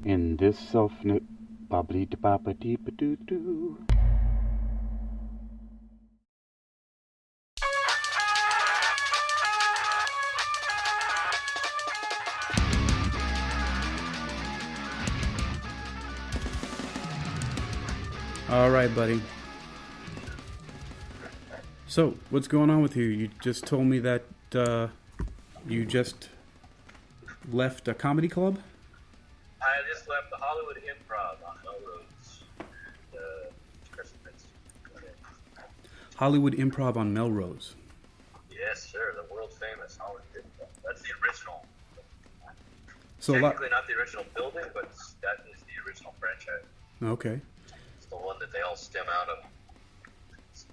In this self-nip, bobbly da baba dee ba doo doo. All right, buddy. So, what's going on with you? You just told me that you just left a comedy club? I just left the Hollywood Improv on Melrose. Hollywood Improv on Melrose. Yes, sir. The world famous Hollywood Improv. That's the original. So technically not the original building, but that is the original franchise. Okay. It's the one that they all stem out of. It's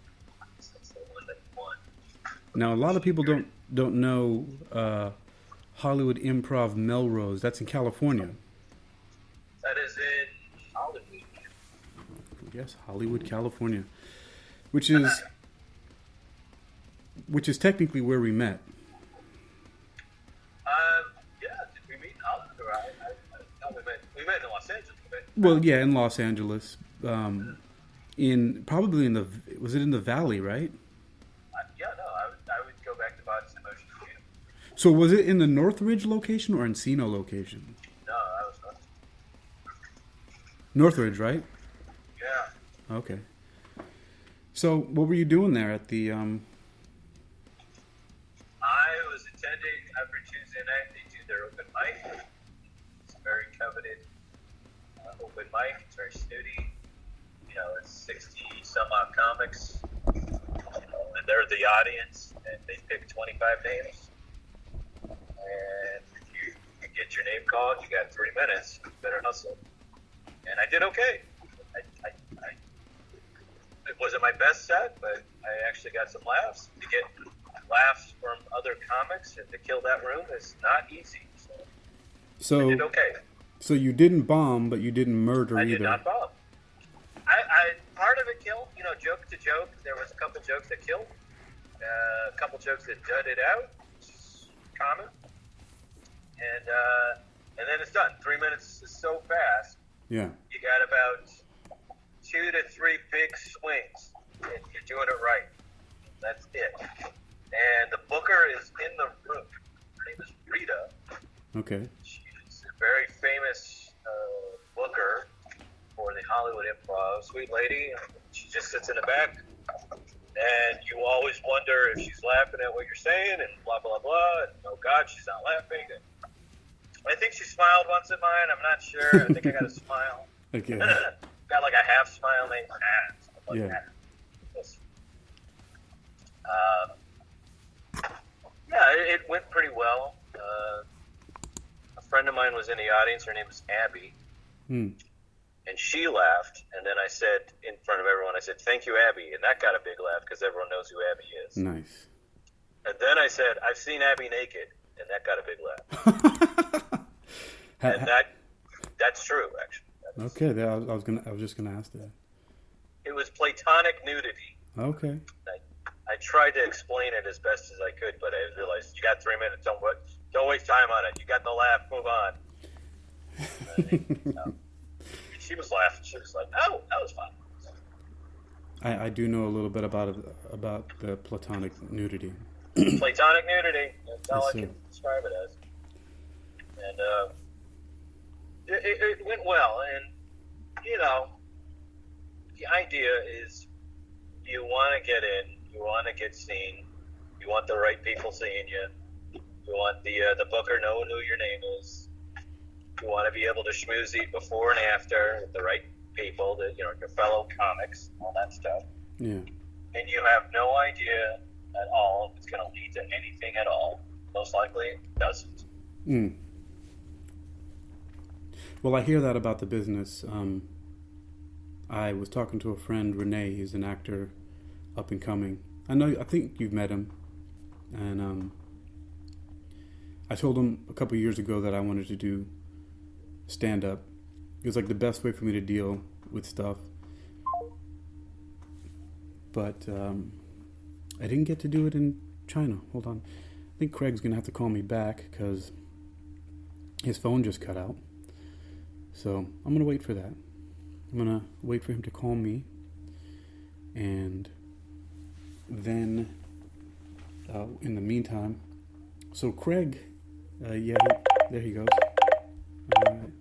the one that won. Now, a lot of people don't know Hollywood Improv Melrose. That's in California. That is in Hollywood. Yes, Hollywood, California, which is technically where we met. Yeah. Did we meet in Hollywood? Or we met in Los Angeles. Well, yeah, in Los Angeles. Was it in the Valley, right? Yeah, no, I would go back to Bodies in Motion again. So was it in the Northridge location or Encino location? No, I was not. Northridge, right? Yeah. Okay. So what were you doing there at the? I was attending every Tuesday night. They do their open mic. It's a very coveted open mic. It's very snooty. You know, it's 60 some odd comics. And they're the audience, and they pick 25 names. And if you get your name called, you got 3 minutes. You better hustle. And I did okay. It wasn't my best set, but I actually got some laughs. To get laughs from other comics and to kill that room is not easy. So I did okay. So you didn't bomb, but you didn't murder either. I did not bomb. I part of it killed, joke to joke. There was a couple jokes that killed, a couple jokes that dudded out, which is common, and then it's done. 3 minutes is so fast. Yeah. You got about 2 to 3 big swings, and you're doing it right. That's it. And the booker is in the room. Her name is Rita. Okay. She's a very famous booker for the Hollywood Improv. Sweet lady. She just sits in the back, and you always wonder if she's laughing at what you're saying, and blah, blah, blah. And, oh, God, she's not laughing. And I think she smiled once at mine. I'm not sure. I think I got a smile. Okay. Got like a half smile, maybe. Like yeah. That. Yeah, it went pretty well. A friend of mine was in the audience. Her name is Abby. And she laughed. And then I said, in front of everyone, I said, "Thank you, Abby." And that got a big laugh because everyone knows who Abby is. Nice. And then I said, "I've seen Abby naked." And that got a big laugh. And that's true, actually. Okay, I was just gonna ask that. It was Platonic Nudity. Okay. I tried to explain it as best as I could, but I realized you got 3 minutes. Don't waste time on it. You got the laugh. Move on. She was laughing. She was like, "Oh, that was fun." I do know a little bit about the Platonic Nudity. Platonic Nudity. That's all I Yes, can describe it as. And it went well. And the idea is you want to get in. You want to get seen. You want the right people seeing you. You want the booker knowing who your name is. You want to be able to schmooze eat before and after with the right people, your fellow comics, all that stuff. Yeah. And you have no idea at all if it's going to lead to anything at all. Most likely, it doesn't. Well, I hear that about the business. I was talking to a friend, Rene. He's an actor, up and coming. I think you've met him. And I told him a couple years ago that I wanted to do stand-up. It was like the best way for me to deal with stuff. But I didn't get to do it in China. Hold on. I think Craig's going to have to call me back because his phone just cut out. So I'm going to wait for that. I'm going to wait for him to call me. And then, in the meantime, so Craig, there he goes. All right.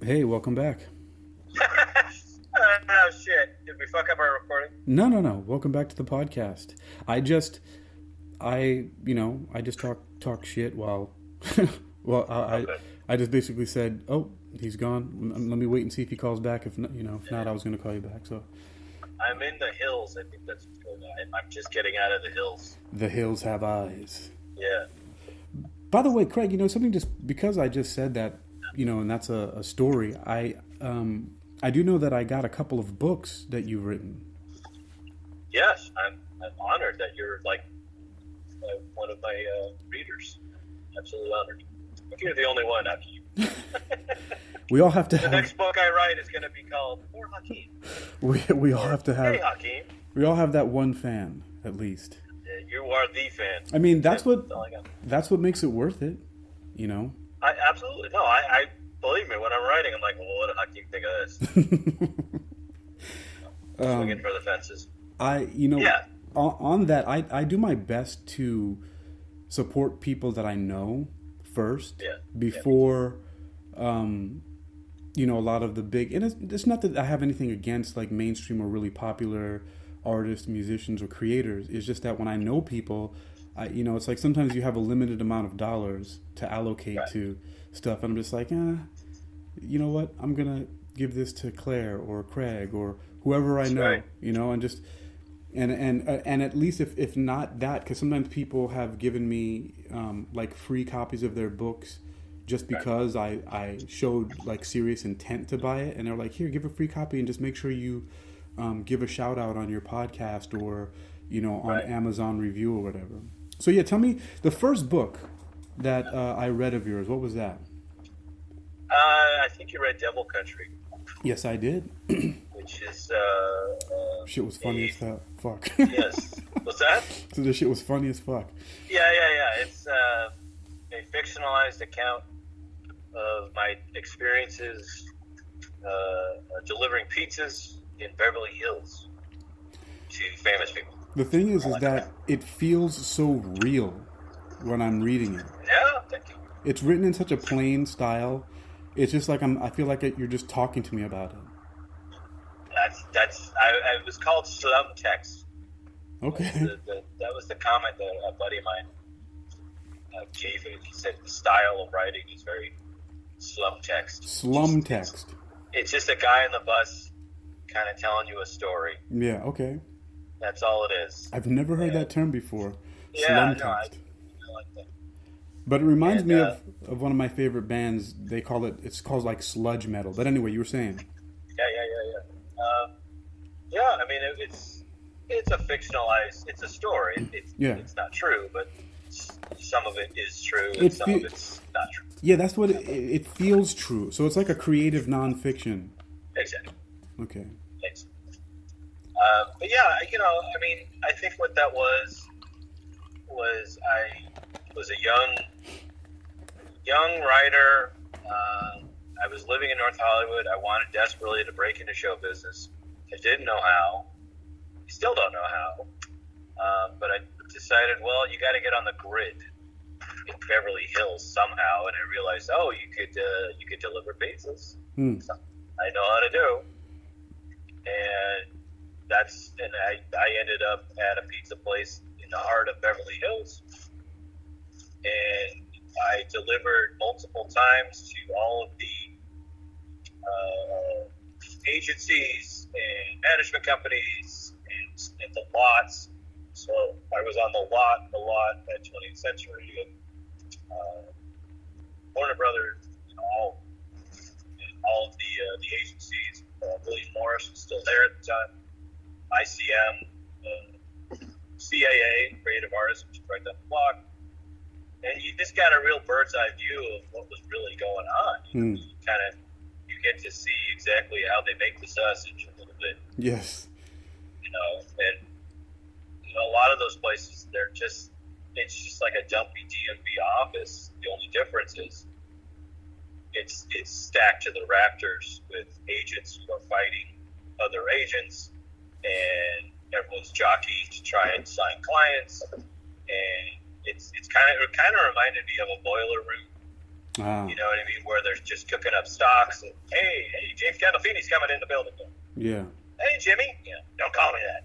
Hey, welcome back. Oh, shit. Did we fuck up our recording? No. Welcome back to the podcast. I just talk shit while, I just basically said, oh, he's gone. Let me wait and see if he calls back. If not, I was going to call you back. So I'm in the hills. I think that's what's going on. I'm just getting out of the hills. The hills have eyes. Yeah. By the way, Craig, something just because I just said that, and that's a story. I do know that I got a couple of books that you've written. Yes, I'm honored that you're like one of my readers. Absolutely honored. I think you're the only one, Hakeem. We all have to The next book I write is going to be called For Hakeem. We all have to have. Hey, Hakeem. We all have that one fan, at least. You are the fan. I mean, that's what got. makes it worth it, I absolutely no. I believe me when I'm writing. I'm like, well, what did Hakeem think of this? Swinging for the fences. On that, I do my best to support people that I know first before, a lot of the big. And it's not that I have anything against like mainstream or really popular artists, musicians, or creators. It's just that when I know people, it's like sometimes you have a limited amount of dollars to allocate to stuff, and I'm just like, you know what? I'm gonna give this to Claire or Craig or whoever I know, and just and at least if not that, because sometimes people have given me like free copies of their books just because I showed like serious intent to buy it, and they're like, here, give a free copy and just make sure you give a shout out on your podcast or on Amazon review or whatever. So yeah, tell me the first book that I read of yours. What was that? I think you read Devil Country. Yes, I did. Which is shit was funny as fuck. Yes. What's that? So the shit was funny as fuck. Yeah. It's a fictionalized account of my experiences delivering pizzas in Beverly Hills to famous people. The thing is that it feels so real when I'm reading it. Yeah, thank you. It's written in such a plain style. It's just like I feel like you're just talking to me about it. It was called slum text. Okay. That was the comment that a buddy of mine gave it. He said the style of writing is very slum text. Slum text. It's just a guy on the bus kind of telling you a story. Yeah, okay. That's all it is. I've never heard that term before. Yeah, slum text. I like that. But it reminds me of one of my favorite bands. They call it's called like sludge metal. But anyway, you were saying. Yeah. I mean, it's a fictionalized. It's a story. It's not true, but some of it is true, and some of it's not true. Yeah, that's what it feels true. So it's like a creative nonfiction. Exactly. Okay. Thanks. But yeah, I mean, I think what that was I was a young writer. I was living in North Hollywood. I wanted desperately to break into show business. I didn't know how. I still don't know how. But I decided, well, you got to get on the grid in Beverly Hills somehow. And I realized, you could deliver pizzas. So I know how to do. And I ended up at a pizza place in the heart of Beverly Hills. And I delivered multiple times to all of the agencies and management companies and the lots. So I was on the lot at 20th Century and Warner Brothers and all of the agencies. William Morris was still there at the time. ICM, CAA, Creative Artists, which is right down the block. And you just got a real bird's eye view of what was really going on. You get to see exactly how they make the sausage a little bit. Yes. And a lot of those places, it's just like a dumpy DMV office. The only difference is it's stacked to the rafters with agents who are fighting other agents, and everyone's jockeying to try and sign clients, and it kind of reminded me of a boiler room. You know what I mean? Where they're just cooking up stocks, and hey, James Gandolfini's coming in the building. Yeah. Hey, Jimmy. Yeah, don't call me that.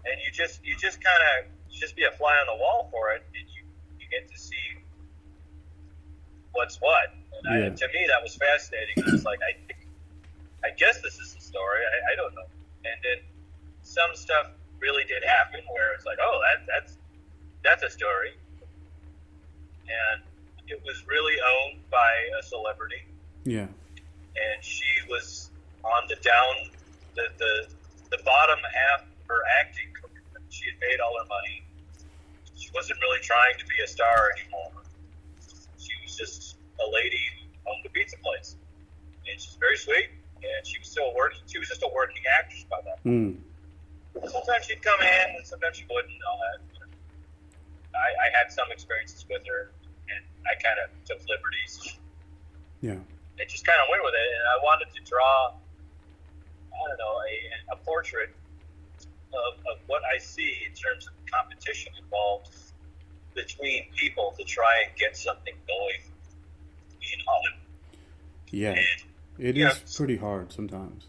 And you just kind of be a fly on the wall for it, and you get to see what's what. And to me, that was fascinating. It was like, I guess this is the story. I don't know. And then some stuff really did happen where it's like, oh, that's a story. And it was really owned by a celebrity. Yeah. And she was on the bottom half of her acting career. She had paid all her money. She wasn't really trying to be a star anymore. She was just a lady who owned a pizza place. And she's very sweet. And she was still working. She was just a working actress by then. Sometimes she'd come in, and sometimes she wouldn't. And all that. I had some experiences with her, and I kind of took liberties. Yeah. And just kind of went with it. And I wanted to draw, a portrait of what I see in terms of competition involved between people to try and get something going in Hollywood. Yeah. And, it is pretty hard sometimes.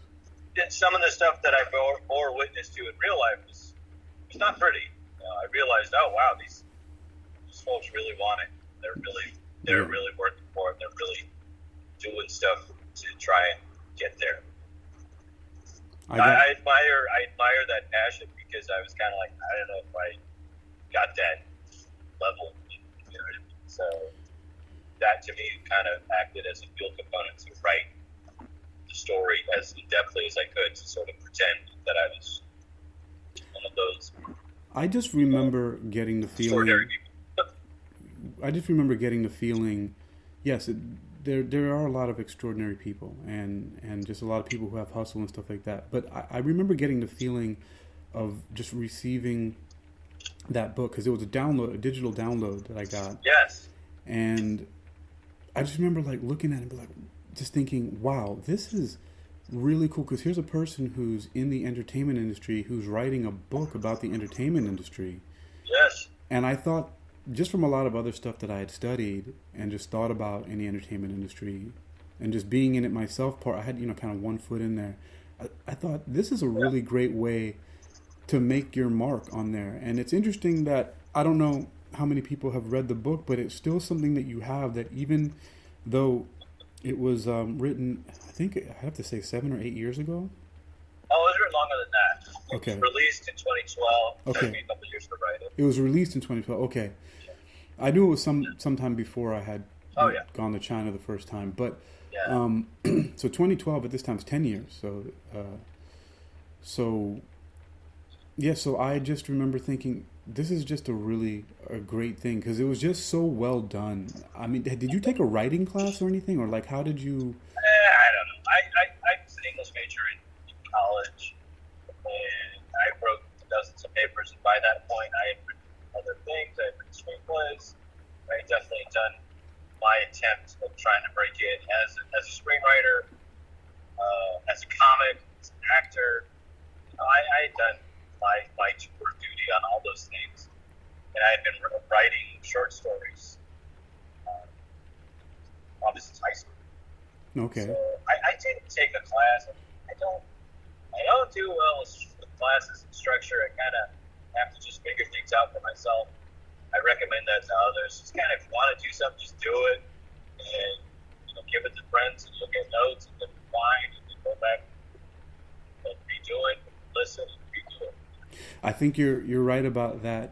And some of the stuff that I bore witness to in real life was not pretty. I realized, oh wow, these folks really want it. They're really working for it. They're really doing stuff to try and get there. I admire that passion, because I was kind of like, I don't know if I got that level. You know what I mean? So that to me kind of acted as a fuel component to write the story as in-depthly as I could, to sort of pretend that I was one of those. I just remember getting the feeling. Yes, there are a lot of extraordinary people, and just a lot of people who have hustle and stuff like that. But I remember getting the feeling of just receiving that book, because it was a digital download that I got. Yes. And I just remember like looking at it and be like, just thinking, wow, this is really cool, because here's a person who's in the entertainment industry who's writing a book about the entertainment industry. Yes. And I thought, just from a lot of other stuff that I had studied and just thought about in the entertainment industry and just being in it myself, I had, kind of one foot in there. I thought this is a really great way to make your mark on there. And it's interesting that I don't know how many people have read the book, but it's still something that you have, that even though it was written, I think I have to say 7 or 8 years ago. Oh, it was written longer than that. Okay. It was released in 2012. Okay. It took me a couple of years to write it. It was released in 2012. Okay. Yeah. I knew it was sometime before I had gone to China the first time. But so 2012 at this time is 10 years. So I just remember thinking, this is just a great thing, because it was just so well done. I mean, did you take a writing class or anything, or like how did you? I don't know. I was an English major in college, and I wrote dozens of papers. And by that point, I had written other things. I had written screenplays. I had definitely done my attempt of trying to break in as a screenwriter, as a comic, as an actor. I had done my tour duty on all those things, and I had been writing short stories probably since high school. Okay. So I didn't take a class. I don't do well with classes and structure. I kind of have to just figure things out for myself. I recommend that to others. Just kind of, if you want to do something, just do it, and give it to friends, and you'll get notes, and then find, and then go back and redo it, listen, and redo it. I think you're right about that.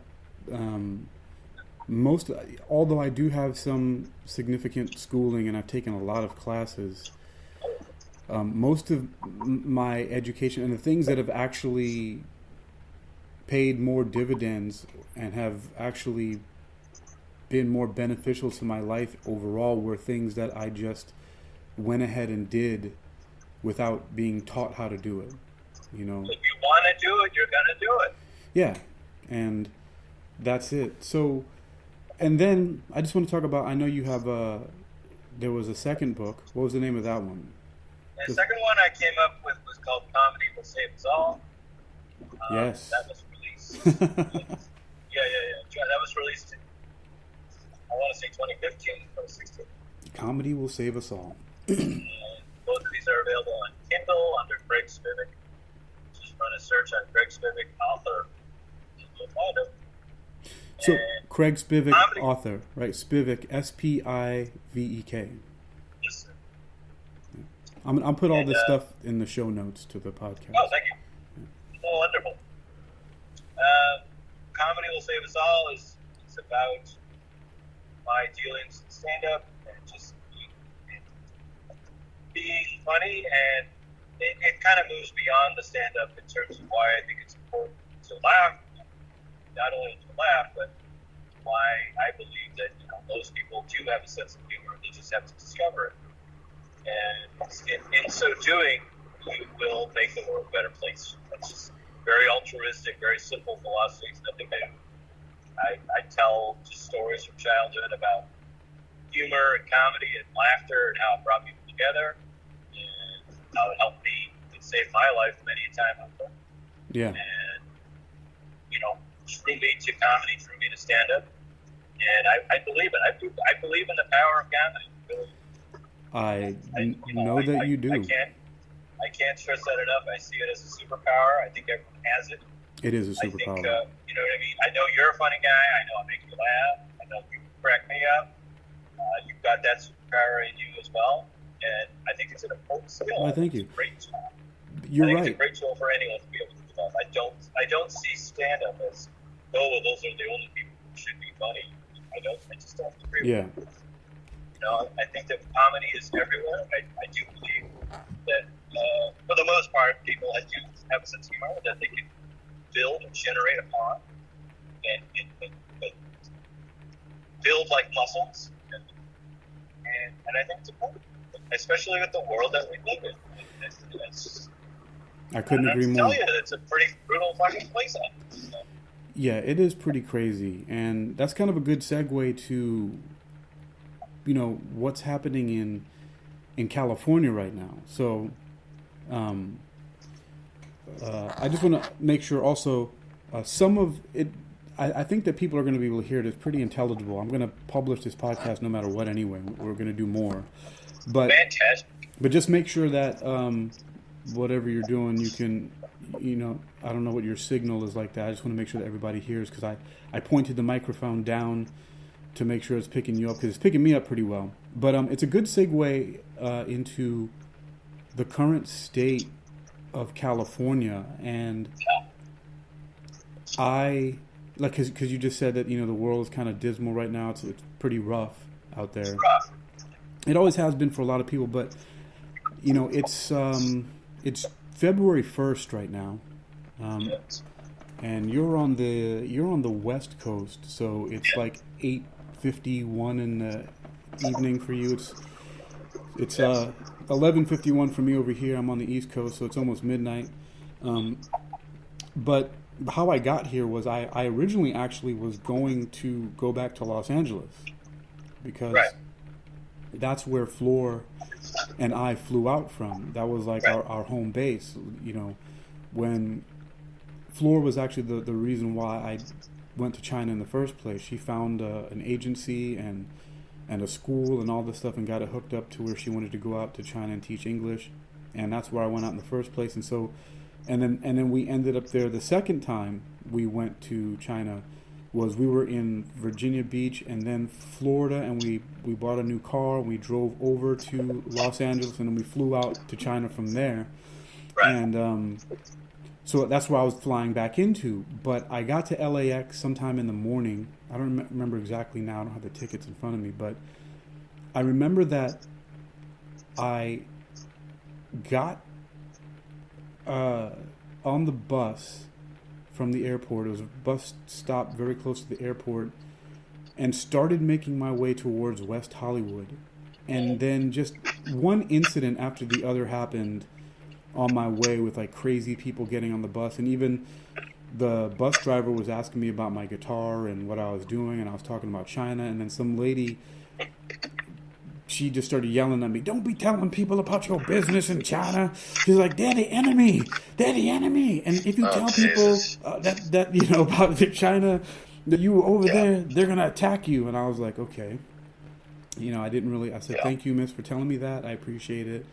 Although I do have some significant schooling and I've taken a lot of classes, most of my education and the things that have actually paid more dividends and have actually been more beneficial to my life overall were things that I just went ahead and did without being taught how to do it. If you want to do it, you're going to do it. Yeah, and that's it. So And then I just want to talk about. I know you have there was a second book. What was the name of that one? And the second one I came up with was called "Comedy Will Save Us All." Yes. That was released. That was released in, I want to say 2015, 2016. Comedy Will Save Us All. And both of these are available on Kindle under Craig Spivek. Just run a search on Craig Spivek, author, and you'll find them. So, And Craig Spivek, comedy- author, right? Spivek, Spivek. Yes, sir. I'll put all And, this stuff in the show notes to the podcast. Oh, thank you. Oh, wonderful. Comedy Will Save Us All is about my dealings in stand-up and just being funny, and it kind of moves beyond the stand-up in terms of why I think it's important to laugh, not only to laugh, but why I believe that most people do have a sense of humor. They just have to discover it, and in so doing, you will make the world a better place. That's just very altruistic, very simple philosophies. Nothing new. I tell just stories from childhood about humor and comedy and laughter and how it brought people together and how it helped me. It saved my life many a time. Yeah. And, drew me to comedy, drew me to stand-up. And I believe it. I believe in the power of comedy. Really. I know that you do. I can't stress that enough. I see it as a superpower. I think everyone has it. It is a I think, superpower. you know what I mean? I know you're a funny guy. I know I make you laugh. I know you crack me up. You've got that superpower in you as well. And I think it's an important skill. Well, thank you. It's a great tool. You're I think right. It's a great tool for anyone to be able to develop. I don't see stand-up as, those are the only people who should be funny. I just don't agree Yeah. with it. I think that comedy is everywhere. I do believe that, for the most part, people do have a sense of humor that they can build and generate upon and build like muscles. And I think it's important, especially with the world that we live in. I couldn't agree I more. tell you, it's a pretty brutal fucking place out there. So. Yeah, it is pretty crazy, and that's kind of a good segue to, what's happening in California right now. So, I just want to make sure also, some of it, I think that people are going to be able to hear it. It's pretty intelligible. I'm going to publish this podcast no matter what anyway. We're going to do more. But Fantastic. But just make sure that whatever you're doing, you can, I don't know what your signal is like that. I just want to make sure that everybody hears, because I pointed the microphone down to make sure it's picking you up, because it's picking me up pretty well. But it's a good segue into the current state of California. And because you just said that, the world is kind of dismal right now. It's pretty rough out there. It's rough. It always has been for a lot of people, but it's February 1st right now, and you're on the West Coast, so it's like 8:51 in the evening for you. It's 11:51 for me over here. I'm on the East Coast, so it's almost midnight. But how I got here was I originally actually was going to go back to Los Angeles because that's where Flor and I flew out from. That was like our home base. When Flor was actually the reason why I went to China in the first place. She found an agency and a school and all this stuff and got it hooked up to where she wanted to go out to China and teach English. And that's where I went out in the first place. And then we ended up there the second time we went to China. We were in Virginia Beach and then Florida, and we bought a new car, and we drove over to Los Angeles, and then we flew out to China from there. Right. And so that's where I was flying back into. But I got to LAX sometime in the morning. I don't remember exactly now. I don't have the tickets in front of me. But I remember that I got on the bus from the airport. It was a bus stop very close to the airport, and started making my way towards West Hollywood. And then just one incident after the other happened on my way, with like crazy people getting on the bus. And even the bus driver was asking me about my guitar and what I was doing, and I was talking about China, and then some lady, she just started yelling at me, "Don't be telling people about your business in China." She's like, "They're the enemy. They're the enemy. And if you tell people that you know about China, that you were over there, they're gonna attack you." And I was like, okay. You know, I said, "Thank you, miss, for telling me that. I appreciate it."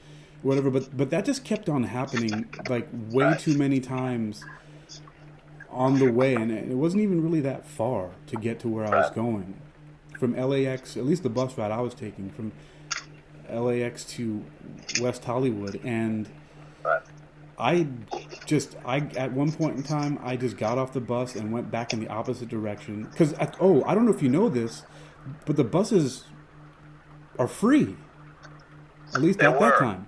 Whatever. But that just kept on happening like way too many times on the way, and it wasn't even really that far to get to where I was going. From LAX, at least the bus ride I was taking, from LAX to West Hollywood, and I at one point in time, I just got off the bus and went back in the opposite direction. Because, I don't know if you know this, but the buses are free. At least at that time.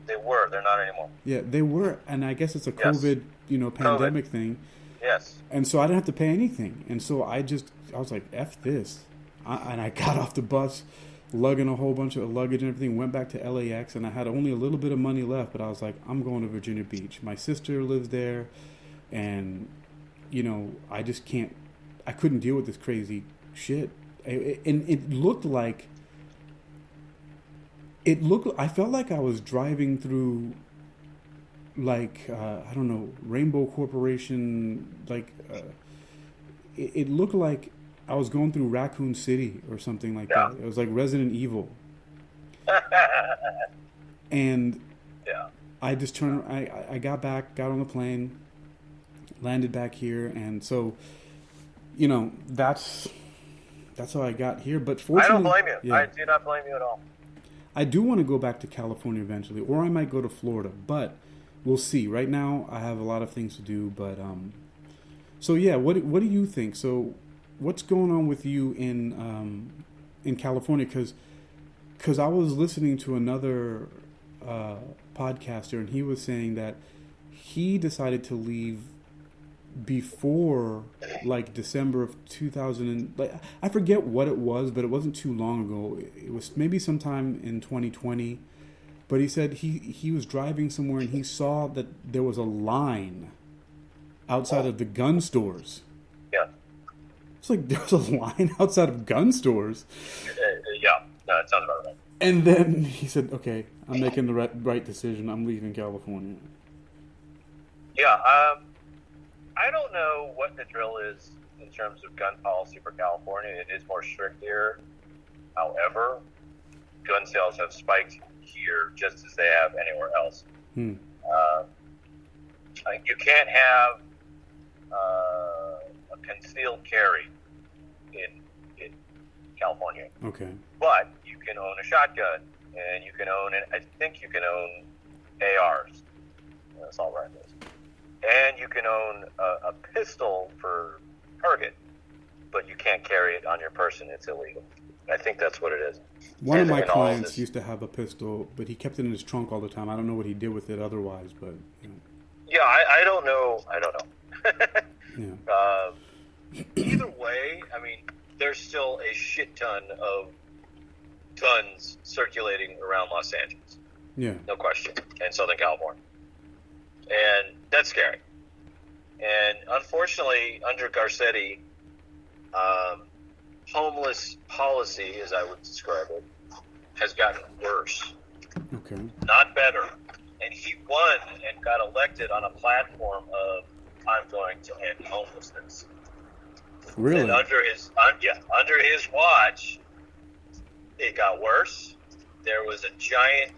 They were. They're not anymore. Yeah, they were, and I guess it's a COVID, pandemic thing. Yes. And so I didn't have to pay anything. And so I was like, F this. And I got off the bus, lugging a whole bunch of luggage and everything, went back to LAX, and I had only a little bit of money left, but I was like, I'm going to Virginia Beach. My sister lives there, and, you know, I couldn't deal with this crazy shit. And I felt like I was driving through, like, I don't know, Rainbow Corporation, like, it looked like I was going through Raccoon City or something like that. It was like Resident Evil. And I just turned, I got on the plane, landed back here, and so, you know, that's how I got here. But fortunately, I don't blame you. I do not blame you at all. I do want to go back to California eventually, or I might go to Florida, but we'll see. Right now, I have a lot of things to do, but so yeah, what do you think? So, what's going on with you in California? Because I was listening to another podcaster, and he was saying that he decided to leave before like December of 2000, I forget what it was, but it wasn't too long ago. It was maybe sometime in 2020. But he said he was driving somewhere and he saw that there was a line outside of the gun stores. Yeah. It's like there's a line outside of gun stores. No, it sounds about right. And then he said, "Okay, I'm making the right decision. I'm leaving California." Yeah, I don't know what the drill is in terms of gun policy for California. It is more strict here. However, gun sales have spiked here just as they have anywhere else. You can't have a concealed carry in California. Okay. But you can own a shotgun, and you can own, I think you can own ARs. That's all right. And you can own a pistol for target, but you can't carry it on your person. It's illegal. I think that's what it is. One of my clients used to have a pistol, but he kept it in his trunk all the time. I don't know what he did with it otherwise, but... You know. Yeah, I don't know. Yeah. Either way, I mean, there's still a shit ton of guns circulating around Los Angeles. Yeah. No question. And Southern California. And that's scary. And unfortunately, under Garcetti, homeless policy, as I would describe it, has gotten worse. Okay. Not better. And he won and got elected on a platform of, I'm going to end homelessness. Really? And under his watch, it got worse. There was a giant,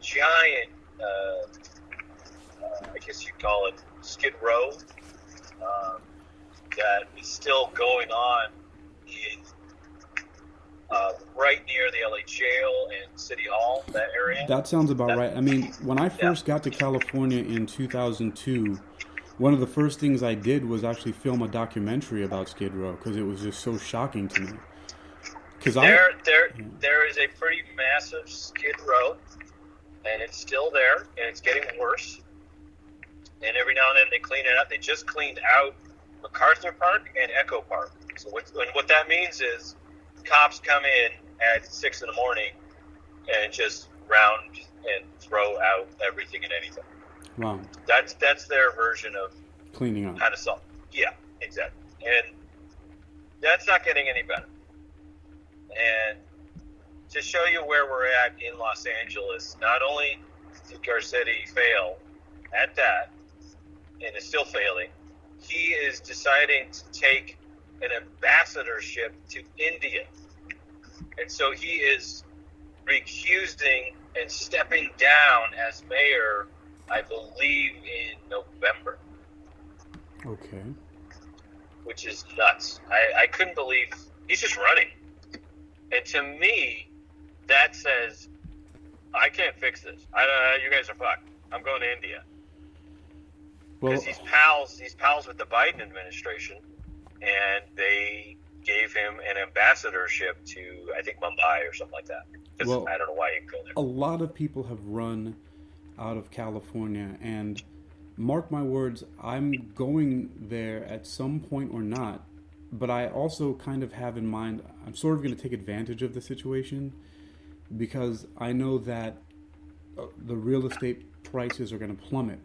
I guess you'd call it Skid Row, that is still going on in right near the LA jail and City Hall, that area. That sounds about right. I mean, when I first got to California in 2002, one of the first things I did was actually film a documentary about Skid Row because it was just so shocking to me. There is a pretty massive Skid Row, and it's still there, and it's getting worse. And every now and then they clean it up. They just cleaned out MacArthur Park and Echo Park. So what that means is cops come in at 6 in the morning and just round and throw out everything and anything. Wow. That's their version of cleaning up. Kind of salt. Yeah, exactly. And that's not getting any better. And to show you where we're at in Los Angeles, not only did Garcetti fail at that, and is still failing, he is deciding to take an ambassadorship to India. And so he is recusing and stepping down as mayor, I believe, in November. Okay. Which is nuts. I couldn't believe he's just running. And to me, that says, I can't fix this. You guys are fucked. I'm going to India. Because he's pals with the Biden administration, and they gave him an ambassadorship to, I think, Mumbai or something like that. Well, I don't know why you go there. A lot of people have run out of California, and mark my words, I'm going there at some point or not. But I also kind of have in mind, I'm sort of going to take advantage of the situation, because I know that the real estate prices are going to plummet.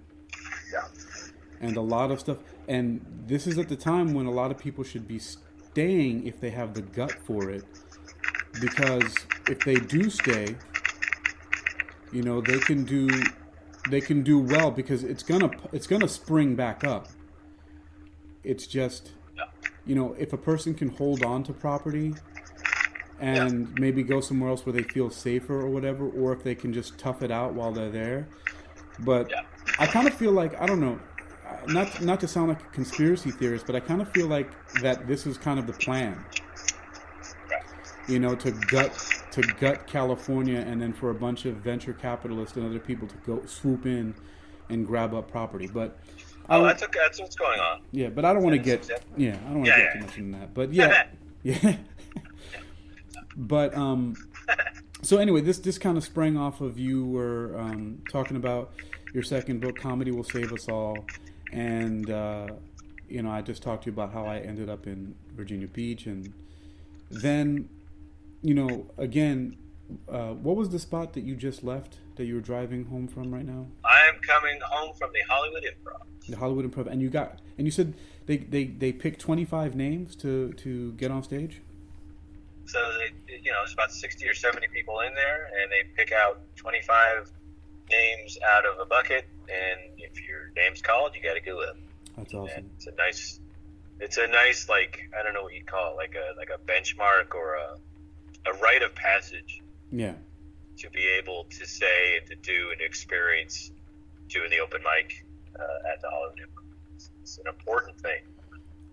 Yeah. And a lot of stuff. And this is at the time when a lot of people should be staying if they have the gut for it. Because if they do stay, you know, they can do well, because it's gonna spring back up. It's just, you know, if a person can hold on to property and maybe go somewhere else where they feel safer or whatever, or if they can just tough it out while they're there. But I kind of feel like, I don't know, not to sound like a conspiracy theorist, but I kind of feel like that this is kind of the plan. You know, to gut California, and then for a bunch of venture capitalists and other people to go swoop in and grab up property. But that's what's going on. Yeah, but I don't want to get too much into that. But yeah. But so anyway, this kind of sprang off of you were talking about your second book, Comedy Will Save Us All, and you know, I just talked to you about how I ended up in Virginia Beach, and then, you know, again, what was the spot that you just left that you were driving home from right now? I'm coming home from the Hollywood Improv. The Hollywood Improv, and you said they picked 25 names to get on stage. So there's about 60 or 70 people in there, and they pick out 25 names out of a bucket, and if your name's called, you got to go up. That's awesome. And it's a nice like, I don't know what you'd call it, like a benchmark or a rite of passage. Yeah. To be able to say and to do and experience doing the open mic at the Hollywood Improv. It's an important thing.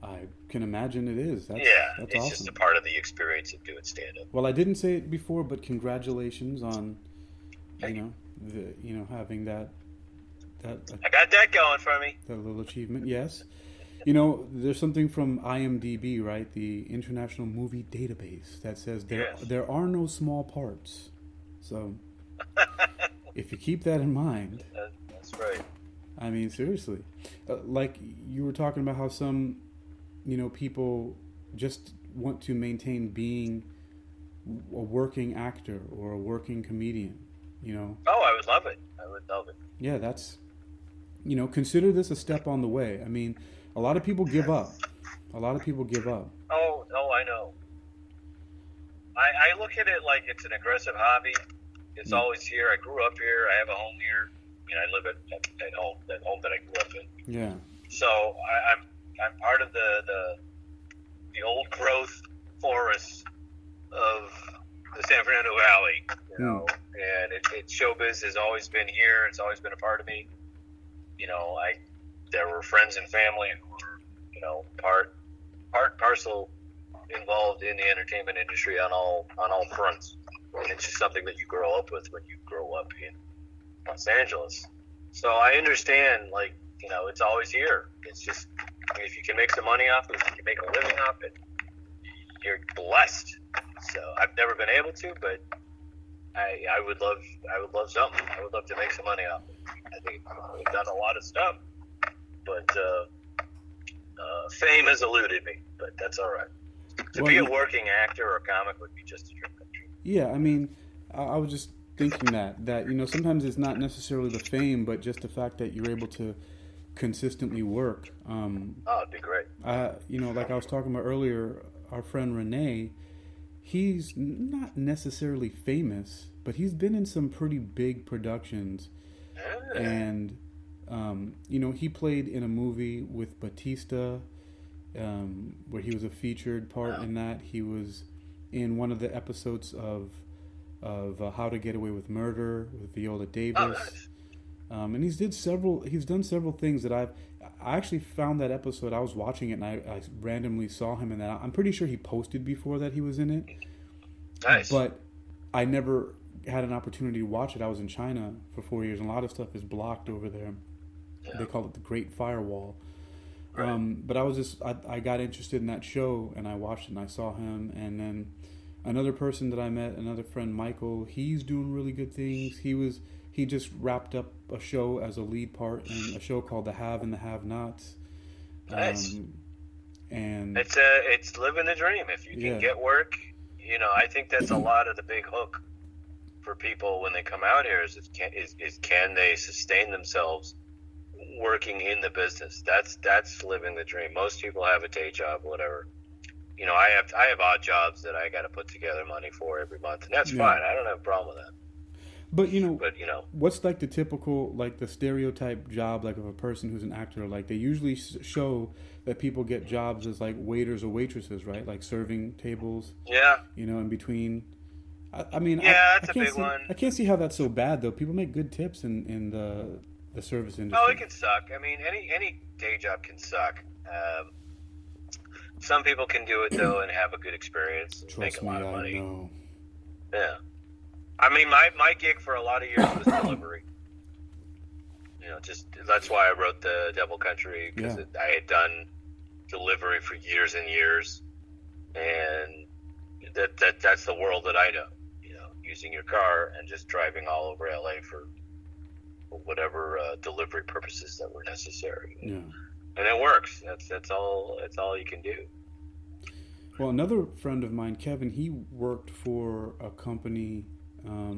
I can imagine it is. That's it's awesome. Just a part of the experience of doing stand-up. Well, I didn't say it before, but congratulations on, having that. I got that going for me. That little achievement, yes. You know, there's something from IMDb, right? The International Movie Database, that says there are no small parts. So, if you keep that in mind. That's right. I mean, seriously. Like you were talking about how some, people just want to maintain being a working actor or a working comedian, Oh, I would love it. Yeah, that's, consider this a step on the way. I mean, a lot of people give up. Oh, I know. I look at it like it's an aggressive hobby. It's always here. I grew up here. I have a home here. I live at home, that home that I grew up in. Yeah. So I'm part of the old growth forest of the San Fernando Valley, and showbiz has always been here. It's always been a part of me. There were friends and family who were, part parcel involved in the entertainment industry on all fronts. And it's just something that you grow up with when you grow up in Los Angeles. So I understand, it's always here. It's just, if you can make some money off it, if you can make a living off it, you're blessed. So I've never been able to, but I would love something. I would love to make some money off it. I think we've done a lot of stuff, but fame has eluded me, but that's all right. To be a working actor or a comic would be just a dream come true. Yeah, I mean, I was just thinking that sometimes it's not necessarily the fame, but just the fact that you're able to consistently work. It'd be great. Like I was talking about earlier, our friend Rene, he's not necessarily famous, but he's been in some pretty big productions. And, he played in a movie with Batista, where he was a featured part in that. He was in one of the episodes of How to Get Away with Murder with Viola Davis. Nice. And he's done several things that I actually found that episode. I was watching it and I randomly saw him in that. I'm pretty sure he posted before that he was in it. Nice. But I never had an opportunity to watch it. I was in China for 4 years, and a lot of stuff is blocked over there. Yeah. They call it the Great Firewall. Right. But I got interested in that show, and I watched it, and I saw him. And then another person that I met, another friend, Michael, he's doing really good things. He just wrapped up a show as a lead part in a show called The Have and the Have-Nots. Nice. And it's living the dream. If you can get work, I think that's a lot of the big hook for people when they come out here is can they sustain themselves working in the business? That's living the dream. Most people have a day job, whatever. I have odd jobs that I got to put together money for every month, and that's fine. I don't have a problem with that. But what's like the typical, like the stereotype job, like of a person who's an actor? Like they usually show that people get jobs as like waiters or waitresses, right? Like serving tables. Yeah. In between. That's a big one. I can't see how that's so bad though. People make good tips in the service industry. Oh, it can suck. I mean, any day job can suck. Some people can do it though and have a good experience and make a lot of money. Know. Yeah. I mean, my gig for a lot of years was delivery. That's why I wrote the Devil Country, because I had done delivery for years and years, and that's the world that I know. Using your car and just driving all over LA for whatever delivery purposes that were necessary. Yeah. And it works. That's all you can do. Well, another friend of mine, Kevin, he worked for a company. I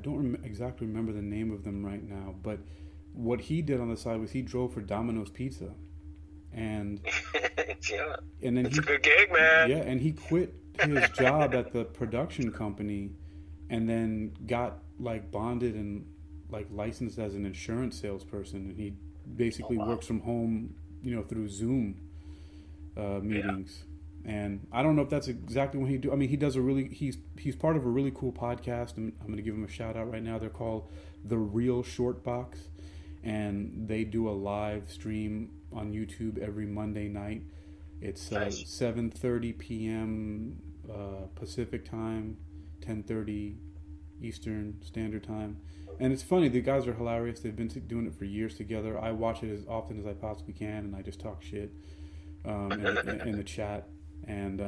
don't exactly remember the name of them right now, but what he did on the side was he drove for Domino's Pizza, and and then it's a good gig, man. Yeah, and he quit his job at the production company, and then got like bonded and like licensed as an insurance salesperson, and he basically works from home, through Zoom meetings. Yeah. And I don't know if that's exactly what he do. I mean, he does he's part of a really cool podcast, and I'm going to give him a shout out right now. They're called The Real Short Box, and they do a live stream on YouTube every Monday night. It's 7:30 p.m. Pacific time, 10:30 Eastern Standard Time. And it's funny, the guys are hilarious. They've been doing it for years together. I watch it as often as I possibly can, and I just talk shit in the chat. And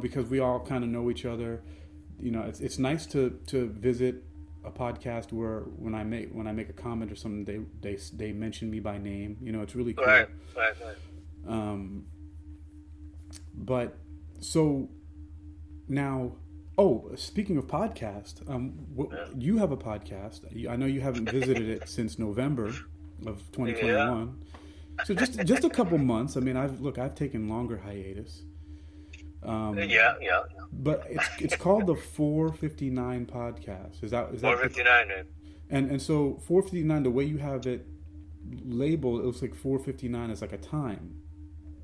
because we all kind of know each other, it's nice to visit a podcast where when I make a comment or something, they mention me by name. It's really cool. Right. But so now, speaking of podcast, you have a podcast. I know you haven't visited it since November of 2021. Yeah. So just a couple months. I mean, I've taken longer hiatus. Yeah. But it's called the 459 podcast. Is that 459, man? And so 459, the way you have it labeled, it looks like 459 is like a time.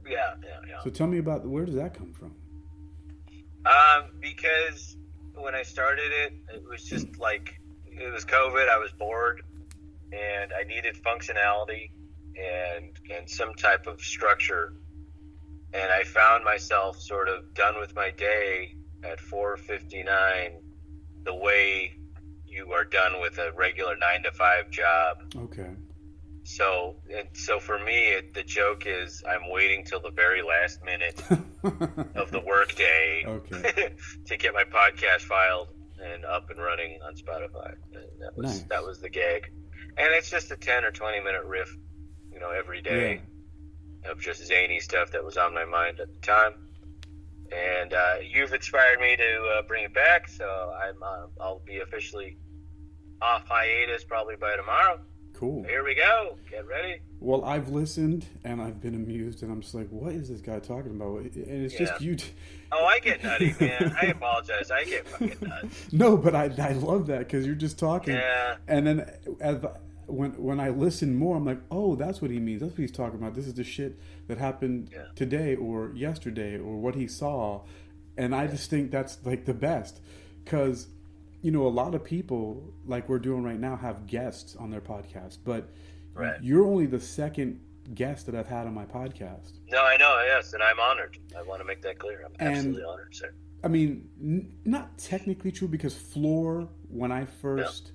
Yeah. So tell me about where does that come from? Because when I started it was just like it was COVID. I was bored, and I needed functionality and some type of structure. And I found myself sort of done with my day at 4:59, the way you are done with a regular 9-to-5 job. Okay. So for me, the joke is I'm waiting till the very last minute of the workday to get my podcast filed and up and running on Spotify. And that was the gag. And it's just a 10 or 20 minute riff, every day. Yeah. Of just zany stuff that was on my mind at the time. And you've inspired me to bring it back, so I'll be officially off hiatus probably by tomorrow. Cool. Here we go. Get ready. Well, I've listened and I've been amused, and I'm just like, what is this guy talking about? And it's just you. Oh, I get nutty, man. I apologize. I get fucking nuts. No, but I love that because you're just talking. Yeah. And then when I listen more, I'm like, oh, that's what he means. That's what he's talking about. This is the shit that happened today or yesterday or what he saw. And I just think that's like the best because, you know, a lot of people like we're doing right now have guests on their podcast, but you're only the second guest that I've had on my podcast. No, I know, yes, and I'm honored. I want to make that clear. I'm absolutely honored, sir. I mean, not technically true because Floor, when I first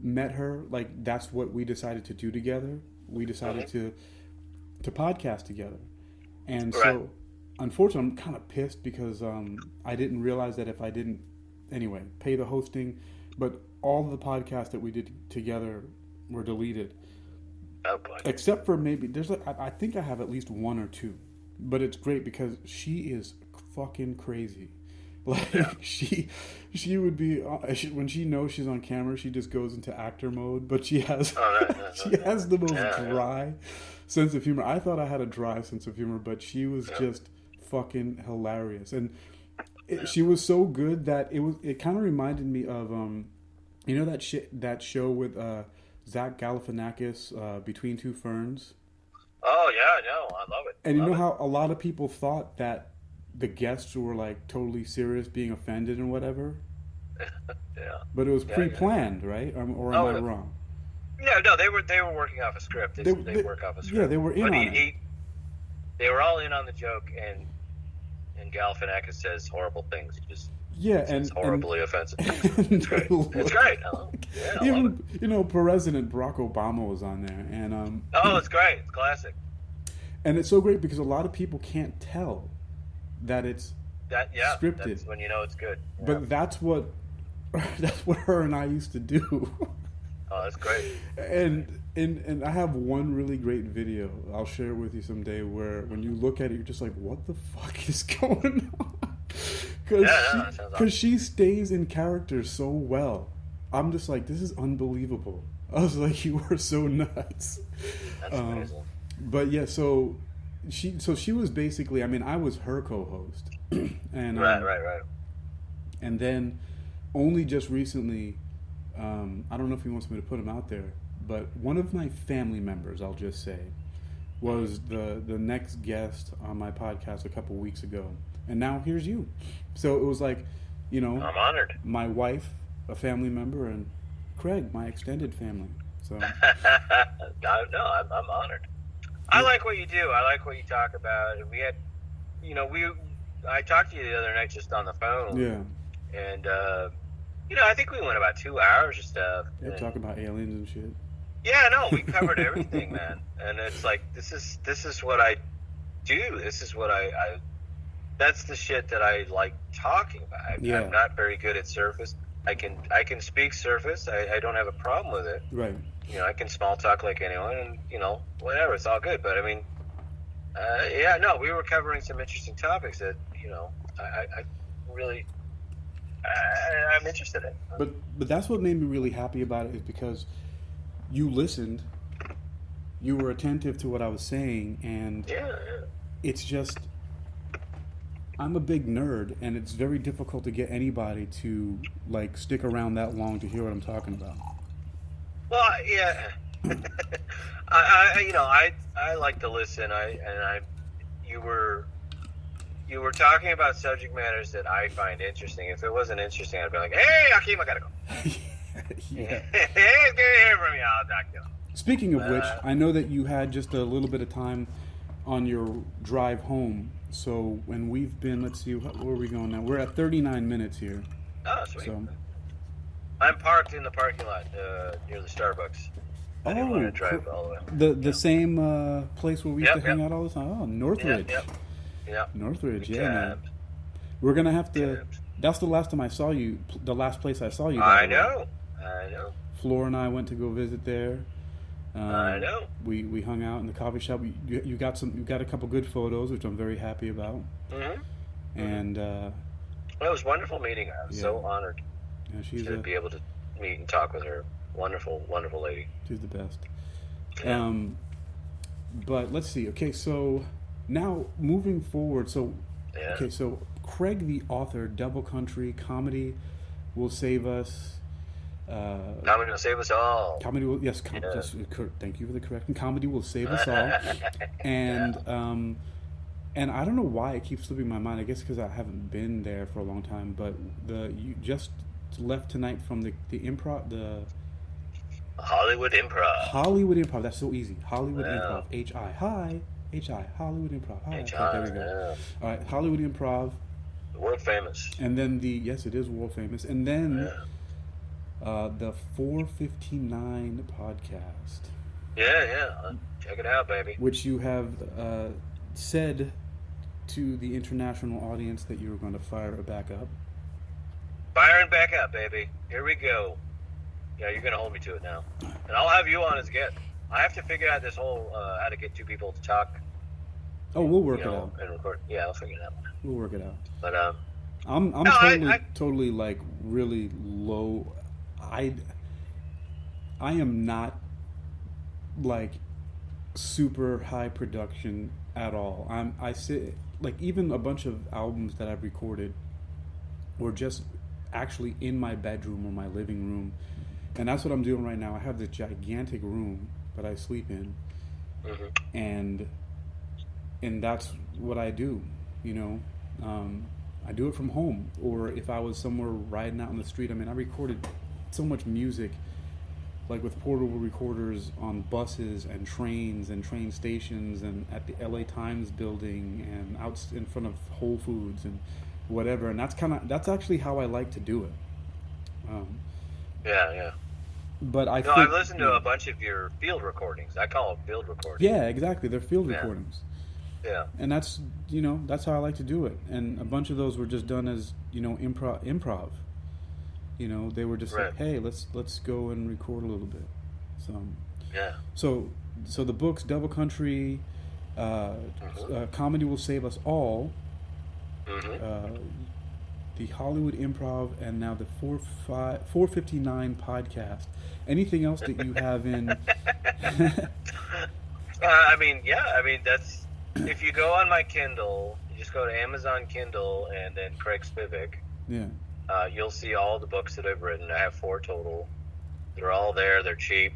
met her, like that's what we decided to do together. We decided to podcast together, and so unfortunately, I'm kind of pissed because I didn't realize that if I didn't pay the hosting, but all the podcasts that we did together were deleted. Oh boy. Except for maybe there's like I think I have at least one or two, but it's great because she is fucking crazy. Like she would be when she knows she's on camera, she just goes into actor mode. But she has has the most dry sense of humor. I thought I had a dry sense of humor, but she was just fucking hilarious, and she was so good that it kind of reminded me of you know that show with Zach Galifianakis, Between Two Ferns. Oh yeah, no, I love it. And you know how a lot of people thought that the guests were like totally serious, being offended and whatever. But it was pre-planned, right? Or am I wrong? No, they were working off a script. They work off a script. Yeah, they were in on it. They were all in on the joke, and Galifianakis says horrible things. It's horribly offensive. It's great. It's great. I love it. You know, President Barack Obama was on there, and it's great. It's classic. And it's so great because a lot of people can't tell that it's scripted. That's when you know it's good. Yeah. But that's what her and I used to do. Oh, that's great. And I have one really great video I'll share with you someday where when you look at it, you're just like, what the fuck is going on? Because she stays in character so well. I'm just like, this is unbelievable. I was like, you are so nuts. That's amazing. But yeah, so she was basically, I mean, I was her co-host. And right. And then only just recently, I don't know if he wants me to put him out there, but one of my family members, I'll just say, was the next guest on my podcast a couple weeks ago. And now here's you. So it was like, you know, I'm honored. My wife, a family member, and Craig, my extended family. So no, I'm honored. I like what you do. I like what you talk about. And we had, you know, I talked to you the other night just on the phone. Yeah. And you know, I think we went about 2 hours or stuff. Yeah, talking about aliens and shit. Yeah, no, we covered everything, man. And it's like this is what I do. This is what I that's the shit that I like talking about. I'm not very good at surface. I can speak surface. I don't have a problem with it. Right. You know, I can small talk like anyone, and you know, whatever, it's all good. But I mean, we were covering some interesting topics that you know, I really, I'm interested in. But that's what made me really happy about it is because you listened, you were attentive to what I was saying, and it's just, I'm a big nerd, and it's very difficult to get anybody to like stick around that long to hear what I'm talking about. Well, yeah, I like to listen. You were talking about subject matters that I find interesting. If it wasn't interesting, I'd be like, "Hey, Hakeem, I gotta go." Yeah. Hey, it's good to hear from you. I'll talk to you. Speaking of which, I know that you had just a little bit of time on your drive home. So when we've been, let's see, where are we going now? We're at 39 minutes here. Oh, sweet. So, I'm parked in the parking lot near the Starbucks. I didn't want to drive all the way. The same place where we used to hang out all the time? Oh, Northridge. Yeah. Northridge, man. We're going to have to... That's the last time I saw you, the last place I saw you. I know. Floor and I went to go visit there. I know. We hung out in the coffee shop. You got a couple good photos, which I'm very happy about. Mm-hmm. And well, it was wonderful meeting her. I was so honored to be able to meet and talk with her. Wonderful, wonderful lady. She's the best. Yeah. But let's see. Okay, so now moving forward. So, Yeah. okay, so Craig, the author, Devil Country, Comedy Will Save Us. Comedy Will Save Us All. Comedy will, yes, thank you for the correction. Comedy Will Save Us All. And I don't know why it keeps slipping my mind. I guess because I haven't been there for a long time. But you just left tonight from the improv, the Hollywood Improv. Hollywood Improv. That's so easy. Hollywood Yeah. Improv. H-I. Hollywood Improv. Hi. H.I., Okay, there we go. yeah. All right, Hollywood Improv. World famous. And then yes, it is world famous. And then the 459 podcast. Yeah. Check it out, baby. Which you have said to the international audience that you were going to fire it back up. Firing back up, baby. Here we go. Yeah, you're going to hold me to it now. And I'll have you on as guest. I have to figure out this whole how to get two people to talk. Oh, we'll work it out. And record. Yeah, I'll figure it out. We'll work it out. But I'm totally like really low. I am not like super high production at all. I sit like even a bunch of albums that I've recorded were just actually in my bedroom or my living room, and that's what I'm doing right now. I have this gigantic room that I sleep in, and that's what I do. You know, I do it from home, or if I was somewhere riding out in the street. I mean, I recorded so much music, like with portable recorders on buses and trains and train stations and at the LA Times building and out in front of Whole Foods and whatever. And that's actually how I like to do it. Yeah. But I've listened to a bunch of your field recordings. I call them field recordings. Yeah, exactly. They're field recordings. Yeah. And that's how I like to do it. And a bunch of those were just done as, improv. You know, they were just like, hey, let's go and record a little bit. So yeah. So the books, Devil Country, Comedy Will Save Us All, the Hollywood Improv, and now the 459 podcast. Anything else that you have in? That's if you go on my Kindle, you just go to Amazon Kindle and then Craig Spivek. Yeah. You'll see all the books that I've written. I have 4 total. They're all there. They're cheap.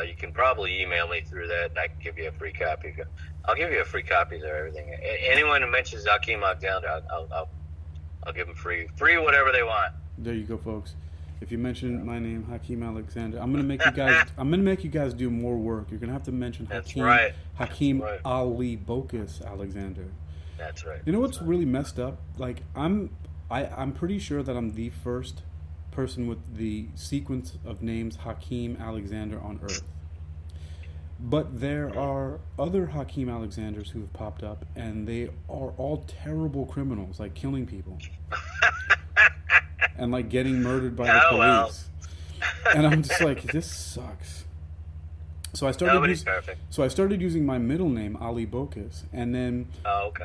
You can probably email me through that, and I can give you a free copy. I'll give you a free copy of everything. Anyone who mentions Hakeem Alexander, I'll give them free whatever they want. There you go, folks. If you mention my name, Hakeem Alexander, I'm gonna make you guys. I'm gonna make you guys do more work. You're gonna have to mention Hakeem Ali Bokus Alexander. That's right. You know what's really messed up? Like I'm pretty sure that I'm the first person with the sequence of names Hakeem Alexander on Earth. But there are other Hakeem Alexanders who have popped up, and they are all terrible criminals, like killing people. And like getting murdered by the police. Well. And I'm just like, this sucks. So I started using my middle name, Ali Bokus, and then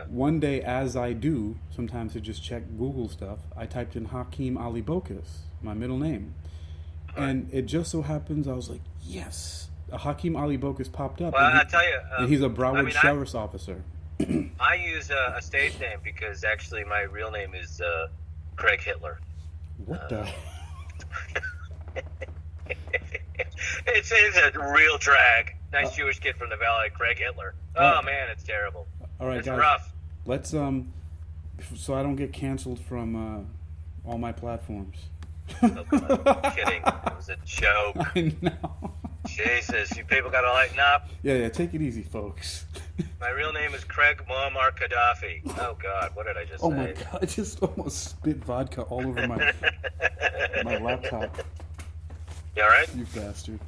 one day, as I do sometimes to just check Google stuff, I typed in Hakeem Ali Bokus, my middle name, and it just so happens I was like, yes, Hakeem Ali Bokus popped up. Well, I tell you, and he's a Broward sheriff's officer. I use a stage name because actually my real name is Craig Hitler. What the? It's a real drag. Nice Jewish kid from the Valley, Craig Hitler. Oh man, it's terrible. All right, it's guys. Rough. Let's so I don't get canceled from all my platforms. Oh, I'm kidding. It was a joke. I know. Jesus, you people gotta lighten up. Yeah, take it easy, folks. My real name is Craig Muammar Gaddafi. Oh God, what did I just say? Oh my God, I just almost spit vodka all over my laptop. You alright? You bastard.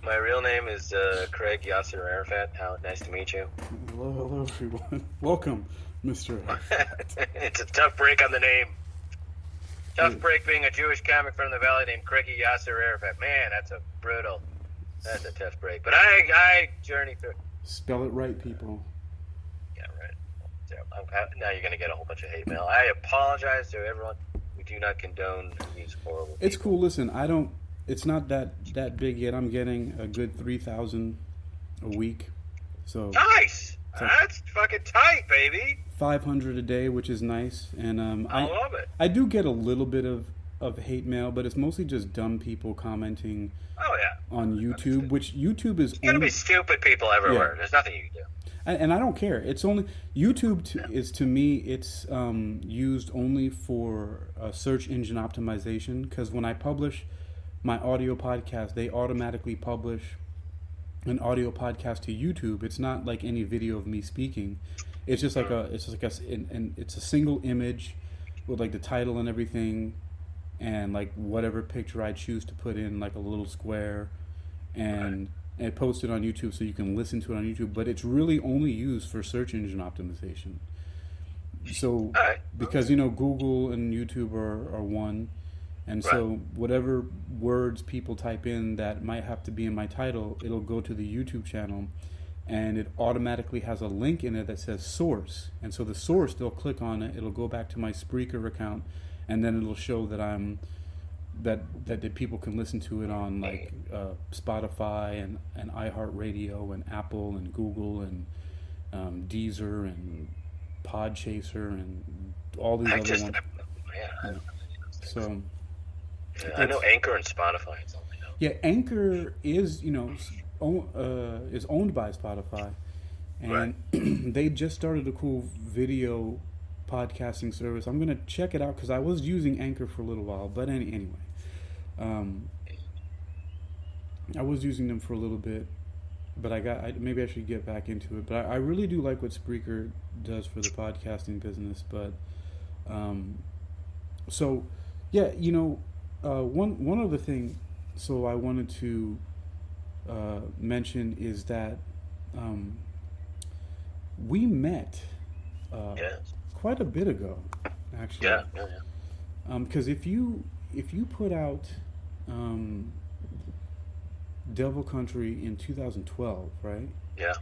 My real name is Craig Yasser Arafat. Nice to meet you. Hello, everyone. Welcome, Mr. Arafat. It's a tough break on the name. Tough break being a Jewish comic from the Valley named Craig Yasser Arafat. Man, that's a tough break. But I journey through. Spell it right, people. Yeah, right. So, now you're going to get a whole bunch of hate mail. I apologize to everyone who do not condone these horrible. It's cool. Listen, I don't. It's not that big yet. I'm getting a good 3,000 a week. So nice. That's fucking tight, baby. 500 a day, which is nice, and I love it. I do get a little bit of hate mail, but it's mostly just dumb people commenting. Oh yeah. On YouTube, which YouTube is. There's gonna be stupid people everywhere. Yeah. There's nothing you can do. And I don't care. It's only YouTube is to me. It's used only for search engine optimization. Because when I publish my audio podcast, they automatically publish an audio podcast to YouTube. It's not like any video of me speaking. It's just like it's a single image with like the title and everything, and like whatever picture I choose to put in, like a little square, and post it on YouTube so you can listen to it on YouTube. But it's really only used for search engine optimization. So because Google and YouTube are one, and so whatever words people type in that might have to be in my title, it'll go to the YouTube channel, and it automatically has a link in it that says source, and so the source, they'll click on it, it'll go back to my Spreaker account, and then it'll show that that people can listen to it on like Spotify and iHeartRadio and Apple and Google and Deezer and Podchaser and all these other ones. So I know Anchor and Spotify. It's all I know. Yeah, Anchor is is owned by Spotify, and they just started a cool video podcasting service. I'm gonna check it out because I was using Anchor for a little while, but anyway, I was using them for a little bit, but maybe I should get back into it. But I really do like what Spreaker does for the podcasting business. But so yeah, one other thing. So I wanted to mention is that we met quite a bit ago, actually. Yeah. Because if you put out Devil Country in 2012, right? Yeah.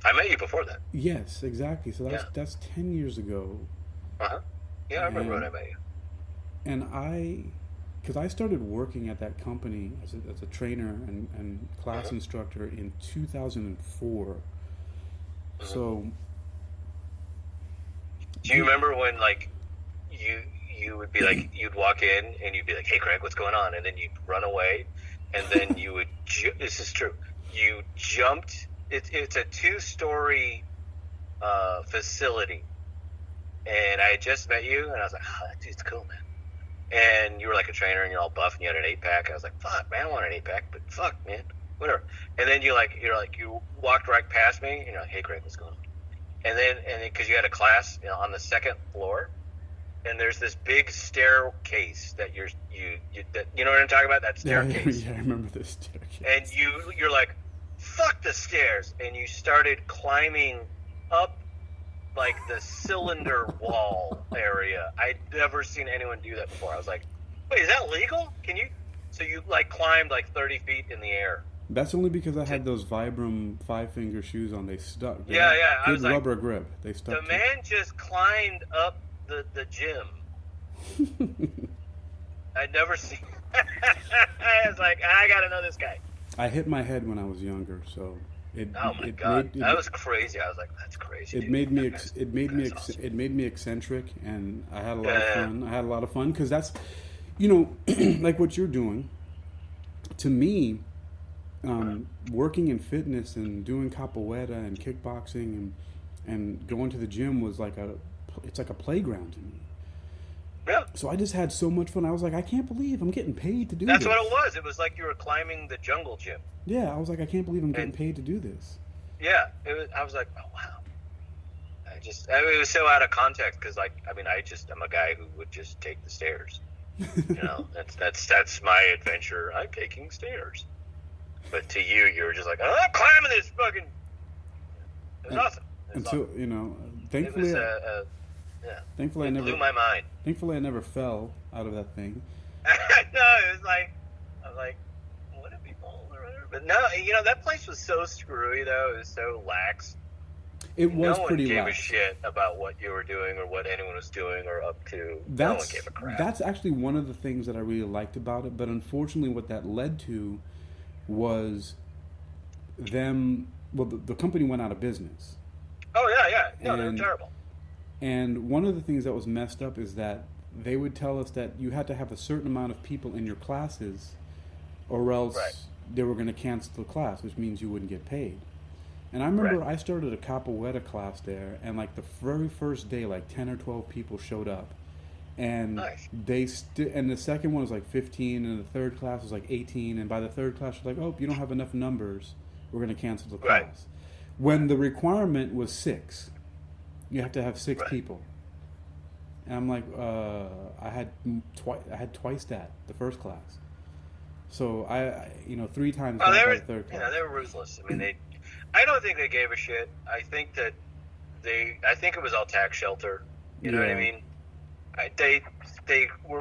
I met you before that. Yes, exactly. So that's 10 years ago. Yeah, I remember when I met you. And because I started working at that company as a trainer and class instructor in 2004. So. Do you remember when like you would be like you'd walk in and you'd be like, "Hey, Craig, what's going on?" And then you'd run away, and then you would. This is true. You jumped. It's a 2-story facility, and I had just met you, and I was like, "Oh, that dude's cool, man." And you were like a trainer, and you're all buff, and you had an 8-pack. I was like, "Fuck, man, I want an 8-pack," but fuck, man, whatever. And then you walked right past me, and you're like, "Hey, Craig, what's going on?" And then because you had a class on the 2nd floor, and there's this big staircase that you know what I'm talking about? That staircase. Yeah, I remember this staircase. And you're like, fuck the stairs, and you started climbing up like the cylinder wall area. I'd never seen anyone do that before. I was like, wait, is that legal? Can you? So you like climbed like 30 feet in the air. That's only because I had those Vibram 5-finger shoes on. They stuck. Yeah. Good rubber grip. They stuck. The man just climbed up the gym. I'd never seen. I was like, I gotta know this guy. I hit my head when I was younger, so oh my god, that was crazy. I was like, that's crazy. It made me eccentric, and I had a lot of fun. I had a lot of fun because that's, like what you're doing. To me, working in fitness and doing capoeira and kickboxing and going to the gym was it's like a playground to me. Yeah. So I just had so much fun. I was like, I can't believe I'm getting paid to do this. That's what it was. It was like you were climbing the jungle gym. Yeah, I was like, I can't believe I'm getting paid to do this. Yeah, I was like, oh wow. It was so out of context because I'm a guy who would just take the stairs. That's my adventure. I'm taking stairs. But to you were just like, oh, I'm climbing this fucking. It was awesome. Until thankfully. Thankfully, it blew my mind. Thankfully, I never fell out of that thing. No, it was like, I was like, what if he falls or whatever? But no, that place was so screwy, though. It was so lax. It was no pretty one gave lax. a shit about what you were doing or what anyone was doing or up to. No one gave a crap. That's actually one of the things that I really liked about it, but unfortunately what that led to was them... Well, the company went out of business. Oh, yeah. No, they were terrible. And one of the things that was messed up is that they would tell us that you had to have a certain amount of people in your classes or else they were going to cancel the class, which means you wouldn't get paid. And I remember I started a capoeira class there, and like the very first day, like 10 or 12 people showed up. And and the second one was like 15, and the third class was like 18, and by the third class, you're like, oh, you don't have enough numbers, we're going to cancel the class. When the requirement was 6. You have to have 6 people. And I'm like, I had twice that the first class. So I 3 times. Oh, by the third class. Yeah, they were ruthless. I mean, I don't think they gave a shit. I think that I think it was all tax shelter. You know what I mean? They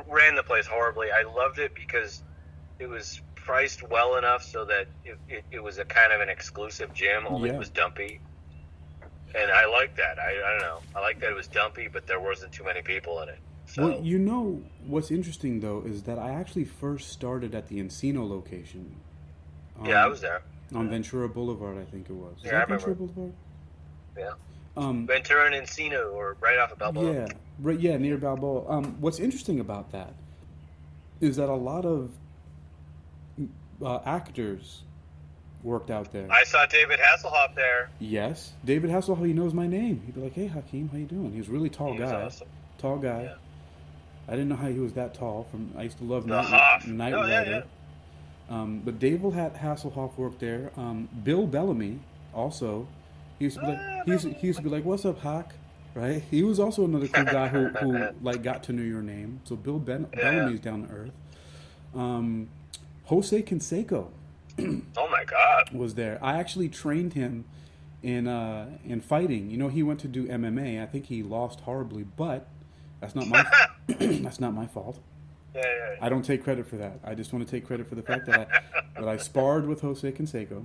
ran the place horribly. I loved it because it was priced well enough so that it was a kind of an exclusive gym. Only it was dumpy. And I like that. I don't know. I like that it was dumpy, but there wasn't too many people in it. So. Well, what's interesting, though, is that I actually first started at the Encino location. I was there. On Ventura Boulevard, I think it was. Is that I remember. Ventura Boulevard? Yeah. Ventura and Encino, or right off of Balboa. Yeah, near Balboa. What's interesting about that is that a lot of actors worked out there. I saw David Hasselhoff there. Yes, David Hasselhoff. He knows my name. He'd be like, "Hey, Hakeem, how you doing?" He was a really tall guy. Awesome. Tall guy. Yeah. I didn't know how he was that tall. I used to love Night Rider. But David Hasselhoff worked there. Bill Bellamy also. He used to be like, "What's up, Hawk?" Right? He was also another cool guy who like got to know your name. So Bill Bellamy's down to earth. Jose Canseco. Oh my God! Was there? I actually trained him in fighting. He went to do MMA. I think he lost horribly, but that's not my that's not my fault. Yeah. I don't take credit for that. I just want to take credit for the fact that I sparred with Jose Canseco.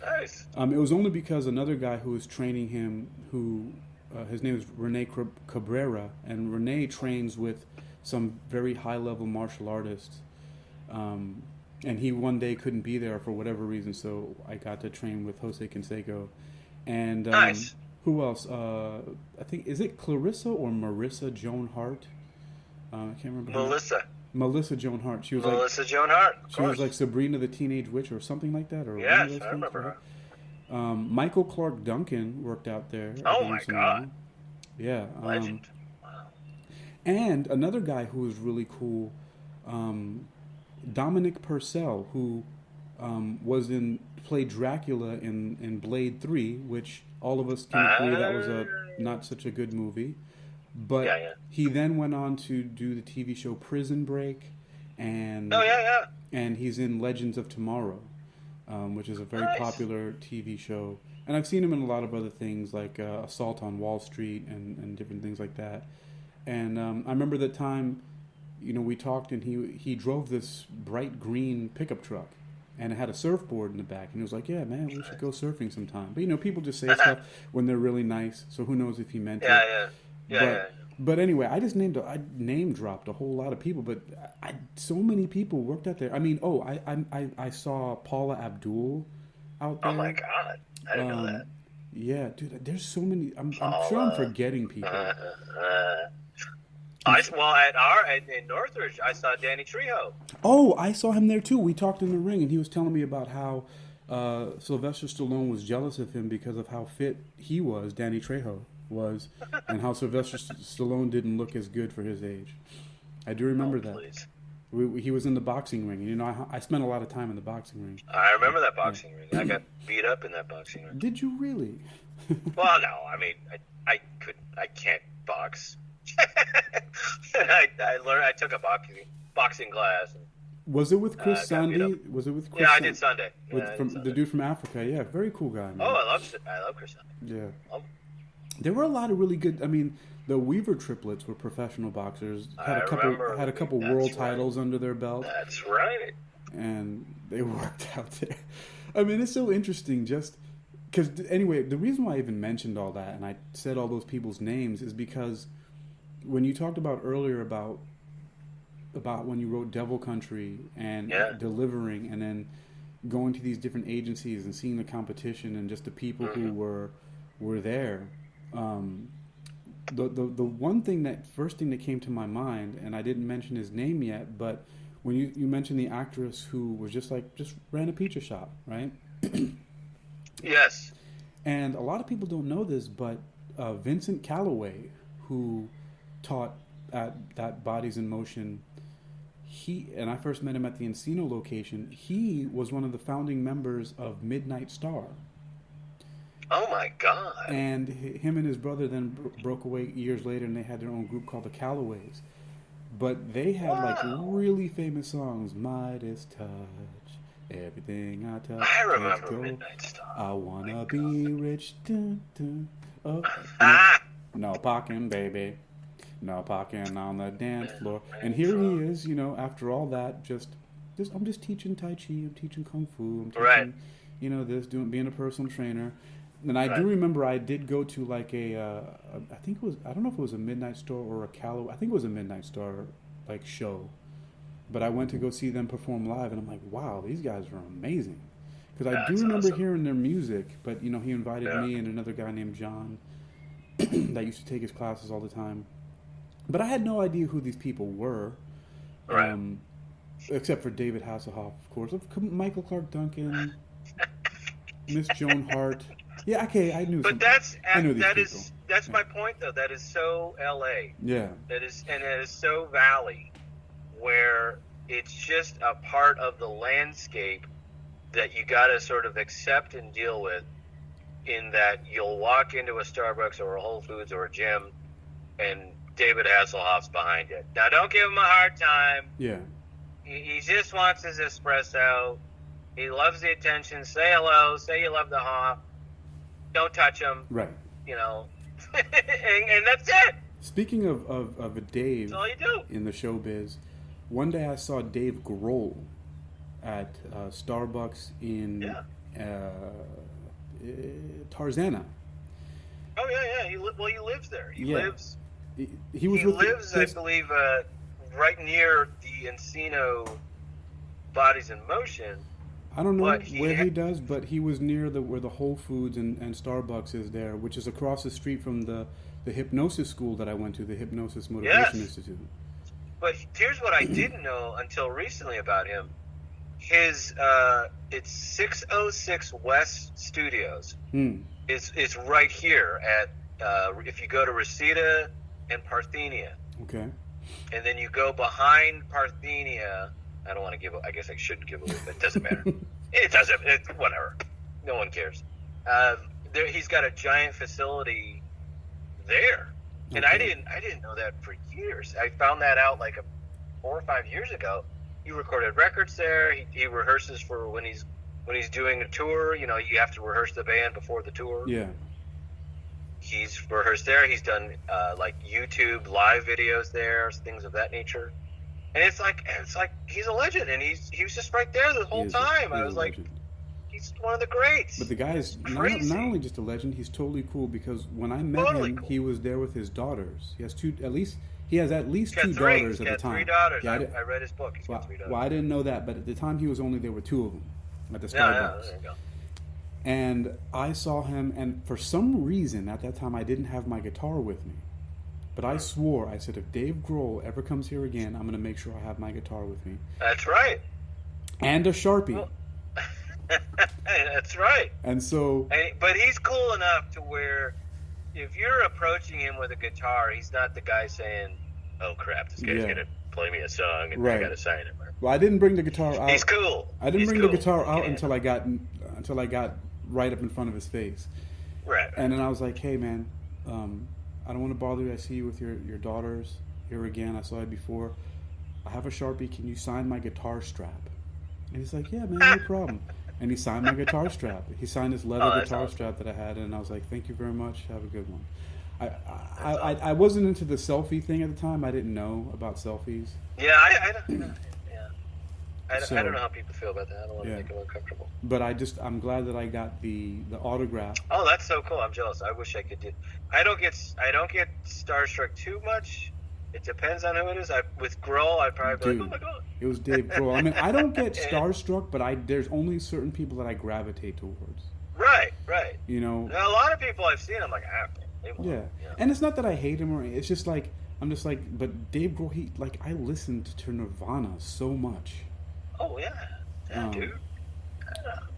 Nice. It was only because another guy who was training him, his name is Rene Cabrera, and Rene trains with some very high-level martial artists. And he one day couldn't be there for whatever reason, so I got to train with Jose Canseco. And nice. Who else? I think, is it Clarissa or Marissa Joan Hart? I can't remember. Melissa Joan Hart. She was Joan Hart. She was like Sabrina the Teenage Witch or something like that. Or yes, I remember her. Michael Clark Duncan worked out there. Oh my God. Yeah. Legend. Wow. And another guy who was really cool, Dominick Purcell, who played Dracula in Blade 3, which all of us can agree that was not such a good movie. But he then went on to do the TV show Prison Break, and and he's in Legends of Tomorrow, which is a very popular TV show. And I've seen him in a lot of other things like Assault on Wall Street and different things like that. And I remember that time, we talked, and he drove this bright green pickup truck, and it had a surfboard in the back, and he was like, "Yeah, man, we should go surfing sometime." But people just say stuff when they're really nice, so who knows if he meant it. But anyway, I name dropped a whole lot of people, but so many people worked out there. I mean, I saw Paula Abdul out there. Oh my God, I didn't know that. Yeah, dude, there's so many. I'm sure I'm forgetting people. In Northridge, I saw Danny Trejo. Oh, I saw him there too. We talked in the ring, and he was telling me about how Sylvester Stallone was jealous of him because of how fit he was, Danny Trejo was, and how Sylvester Stallone didn't look as good for his age. I do remember that. He was in the boxing ring. I spent a lot of time in the boxing ring. I remember that boxing ring. I got beat up in that boxing ring. Did you really? Well, no. I mean, I can't box. I learned. I took a boxing class. Was it with Chris Sunday? Was it with Chris? Yeah, I did Sunday. The dude from Africa. Yeah, very cool guy, man. Oh, I love Chris Sunday. Yeah. There were a lot of really good. I mean, the Weaver triplets were professional boxers. Had a couple world titles under their belt. That's right. And they worked out there. I mean, it's so interesting just Because anyway, the reason why I even mentioned all that and I said all those people's names is because when you talked about earlier about when you wrote Devil Country and delivering and then going to these different agencies and seeing the competition and just the people who were there. The one thing first thing that came to my mind, and I didn't mention his name yet, but when you mentioned the actress who was just ran a pizza shop, right? Yes. And a lot of people don't know this, but Vincent Calloway, who taught at Bodies in Motion, and I first met him at the Encino location. He was one of the founding members of Midnight Star. Oh my God! And him and his brother then broke away years later, and they had their own group called the Callaways. But they had really famous songs. Midas touch, everything I touch. I remember Midnight Star. I wanna be rich. Dun, dun, oh, no parking, baby. No parking on the dance floor. And here he is, after all that, I'm just teaching Tai Chi, I'm teaching Kung Fu, I'm teaching, being a personal trainer. And I do remember I did go to I don't know if it was a Midnight Star or a Calloway, I think it was a Midnight Star, show. But I went to go see them perform live, and I'm like, wow, these guys are amazing. Because I do remember hearing their music, but, he invited me and another guy named John that used to take his classes all the time. But I had no idea who these people were, except for David Hasselhoff, of course, Michael Clark Duncan, Miss Joan Hart. Yeah, okay, I knew. But I knew that's my point, though. That is so L.A. Yeah. That is so Valley, where it's just a part of the landscape that you got to sort of accept and deal with. In that you'll walk into a Starbucks or a Whole Foods or a gym, and David Hasselhoff's behind it. Now, don't give him a hard time. Yeah. He just wants his espresso. He loves the attention. Say hello. Say you love the Hoff. Don't touch him. Right. And that's it. Speaking of a Dave that's all you do. In the showbiz, one day I saw Dave Grohl at Starbucks in Tarzana. Oh, yeah. He lives there. He lives... He lives, I believe, right near the Encino Bodies in Motion. I don't know where he does, but he was near where the Whole Foods and Starbucks is there, which is across the street from the hypnosis school that I went to, the Hypnosis Motivation Institute. But here's what I didn't know until recently about him. His it's 606 West Studios. It's right here at if you go to Reseda and Parthenia. Okay. And then you go behind Parthenia. I don't want to give. I guess I shouldn't give away, but it doesn't matter. It doesn't. Whatever. No one cares. He's got a giant facility there, and I didn't know that for years. I found that out 4 or 5 years ago. He recorded records there. He rehearses for when he's doing a tour. You have to rehearse the band before the tour. Yeah. He's rehearsed there. He's done YouTube live videos there, things of that nature. And it's like he's a legend, and he was just right there the whole time. I was like, he's one of the greats. But the guy is not only just a legend, he's totally cool because when I met him, he was there with his daughters. He has at least two daughters at the time. 3 daughters. I read his book. He's got 3 daughters. Well, I didn't know that, but at the time he was only there with 2 of them at the Starbucks. Yeah, there you go. And I saw him, and for some reason at that time I didn't have my guitar with me. But I swore, I said, if Dave Grohl ever comes here again, I'm going to make sure I have my guitar with me. That's right. And a Sharpie. Well, that's right. And so... But he's cool enough to where if you're approaching him with a guitar, he's not the guy saying, oh, crap, this guy's going to play me a song and I got to sign it. Well, I didn't bring the guitar out. He's cool. I didn't bring the guitar out until I got right up in front of his face. Right. And then I was like, hey, man... I don't want to bother you. I see you with your daughters here again. I saw you before. I have a Sharpie. Can you sign my guitar strap? And he's like, yeah, man, no problem. And he signed my guitar strap. He signed this leather guitar strap that I had, and I was like, thank you very much. Have a good one. I wasn't into the selfie thing at the time. I didn't know about selfies. Yeah, I don't know how people feel about that. I don't want to make them uncomfortable. But I'm glad that I got the autograph. Oh, that's so cool. I'm jealous. I wish I could do. I don't get starstruck too much. It depends on who it is. With Grohl, I'd probably be like, oh my god. It was Dave Grohl. I mean, I don't get starstruck, but there's only certain people that I gravitate towards. Right. You know, now, a lot of people I've seen, I'm like, yeah. And it's not that I hate him, or it's just like I'm just like, but Dave Grohl, I listened to Nirvana so much. Oh yeah, dude.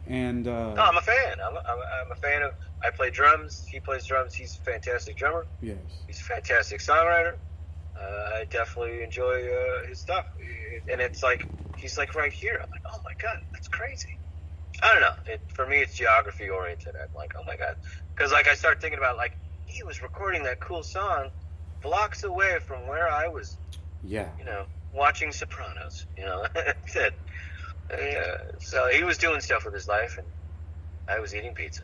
And no, I'm a fan. I'm a fan of. I play drums. He plays drums. He's a fantastic drummer. Yes. He's a fantastic songwriter. I definitely enjoy his stuff, and it's like he's like right here. I'm like, oh my god, that's crazy. I don't know. For me, it's geography oriented. I'm like, oh my god, because I start thinking about he was recording that cool song blocks away from where I was. Yeah. Watching Sopranos. So he was doing stuff with his life, and I was eating pizza.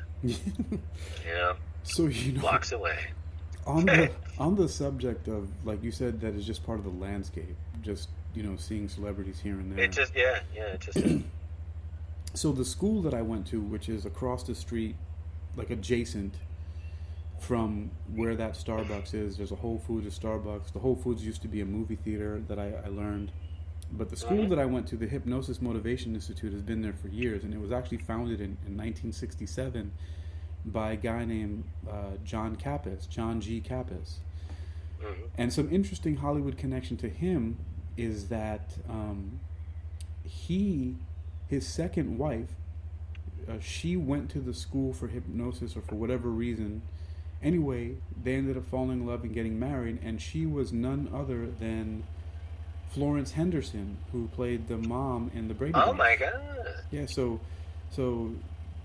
So blocks away. On the subject of, like you said, that is just part of the landscape. Just seeing celebrities here and there. It just it just. So the school that I went to, which is across the street, adjacent from where that Starbucks is, there's a Whole Foods, a Starbucks. The Whole Foods used to be a movie theater that I learned. But the school that I went to, the Hypnosis Motivation Institute, has been there for years, and it was actually founded in 1967 by a guy named John G. Kappas. And some interesting Hollywood connection to him is that his second wife, she went to the school for hypnosis or for whatever reason. Anyway, they ended up falling in love and getting married, and she was none other than Florence Henderson, who played the mom in the Brady Bunch. Oh my god! Yeah, so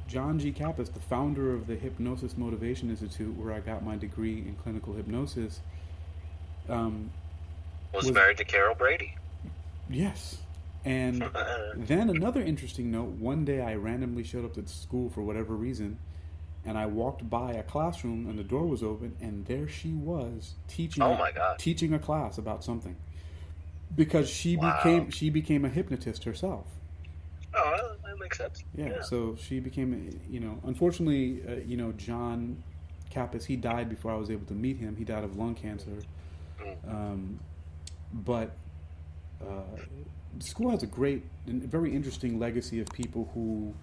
John G. Kappas, the founder of the Hypnosis Motivation Institute, where I got my degree in clinical hypnosis, was married to Carol Brady. Yes. And then another interesting note, one day I randomly showed up at school for whatever reason, and I walked by a classroom and the door was open, and there she was teaching a class about something. Because she became a hypnotist herself. Oh, well, that makes sense. Yeah, so she became, unfortunately, John Kappas, he died before I was able to meet him. He died of lung cancer. But the school has a great and very interesting legacy of people who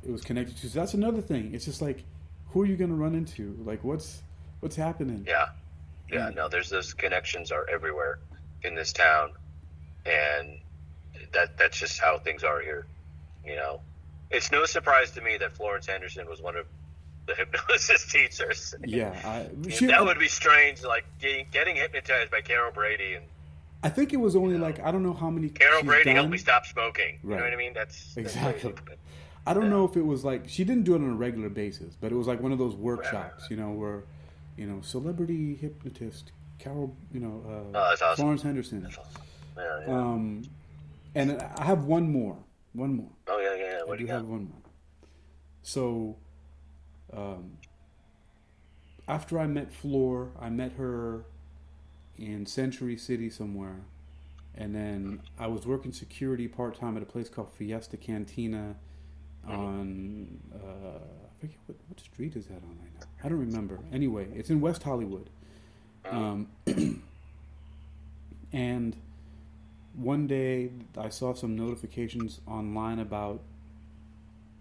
it was connected to. So that's another thing. It's just who are you going to run into? What's happening? Yeah. No, those connections are everywhere in this town, and that's just how things are here. It's no surprise to me that Florence Henderson was one of the hypnosis teachers. Yeah, that would be strange, getting hypnotized by Carol Brady. And I think it was only I don't know how many. Carol Brady helped me stop smoking. Right. You know what I mean? That's exactly. That's I don't know if it was she didn't do it on a regular basis, but it was one of those workshops, where celebrity hypnotist Carol, that's awesome. Florence Henderson. That's awesome. Yeah. And I have one more. Oh yeah. What do you have one more. So, after I met Flor, I met her in Century City somewhere, and then I was working security part-time at a place called Fiesta Cantina on I forget what street is that on right now. I don't remember. Anyway, it's in West Hollywood. And one day I saw some notifications online about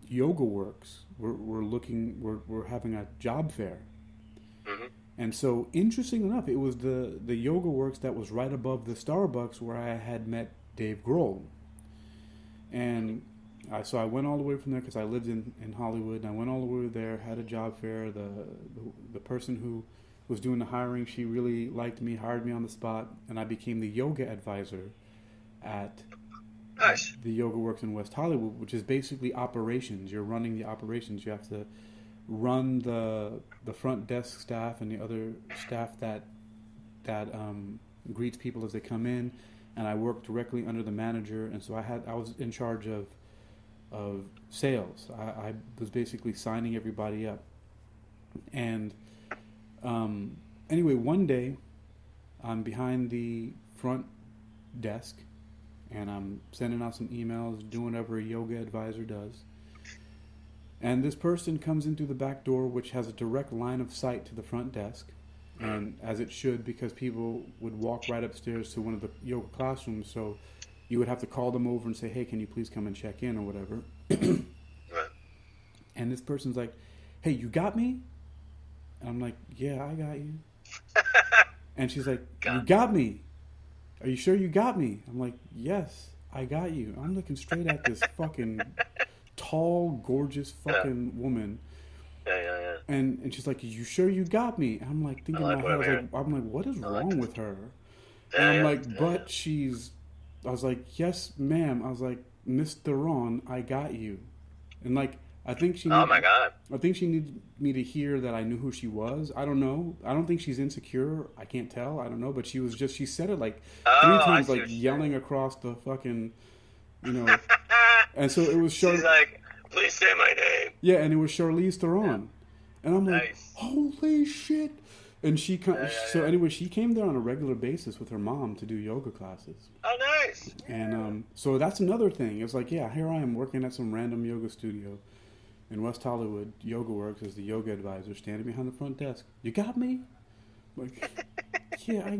Yoga Works. We're having a job fair. And so, interesting enough, it was the Yoga Works that was right above the Starbucks where I had met Dave Grohl. And so I went all the way from there because I lived in Hollywood, and I went all the way there, had a job fair. The person who was doing the hiring, she really liked me, hired me on the spot, and I became the yoga advisor at the Yoga Works in West Hollywood, which is basically operations. You're running the operations. You have to run the front desk staff and the other staff that greets people as they come in, and I work directly under the manager. And so I was in charge of sales. I was basically signing everybody up. And anyway, one day I'm behind the front desk, and I'm sending out some emails, doing whatever a yoga advisor does. And this person comes in through the back door, which has a direct line of sight to the front desk, and as it should, because people would walk right upstairs to one of the yoga classrooms, so you would have to call them over and say, hey, can you please come and check in or whatever. And this person's like, hey, you got me? And I'm like, yeah, I got you. And she's like, you got me. Are you sure you got me? I'm like, yes, I got you. I'm looking straight at this fucking tall, gorgeous fucking woman. Yeah. And she's like, you sure you got me? And I'm like thinking in my head, I'm like, what is wrong with her? And I'm like, but she's, I was like, yes, ma'am. I was like, Miss Theron, I got you. And like, I think she. Oh my God. I think she needed me to hear that I knew who she was. I don't know. I don't think she's insecure. I can't tell. I don't know. But she was just. She said it like 3 times, like yelling across the fucking, you know. And so it was. She's like, please say my name. Yeah, and it was Charlize Theron, and I'm like, holy shit. And she so anyway, she came there on a regular basis with her mom to do yoga classes. Oh, nice. And so that's another thing. It's like, yeah, here I am working at some random yoga studio in West Hollywood. Yoga Works as the yoga advisor, standing behind the front desk. You got me? Like, yeah,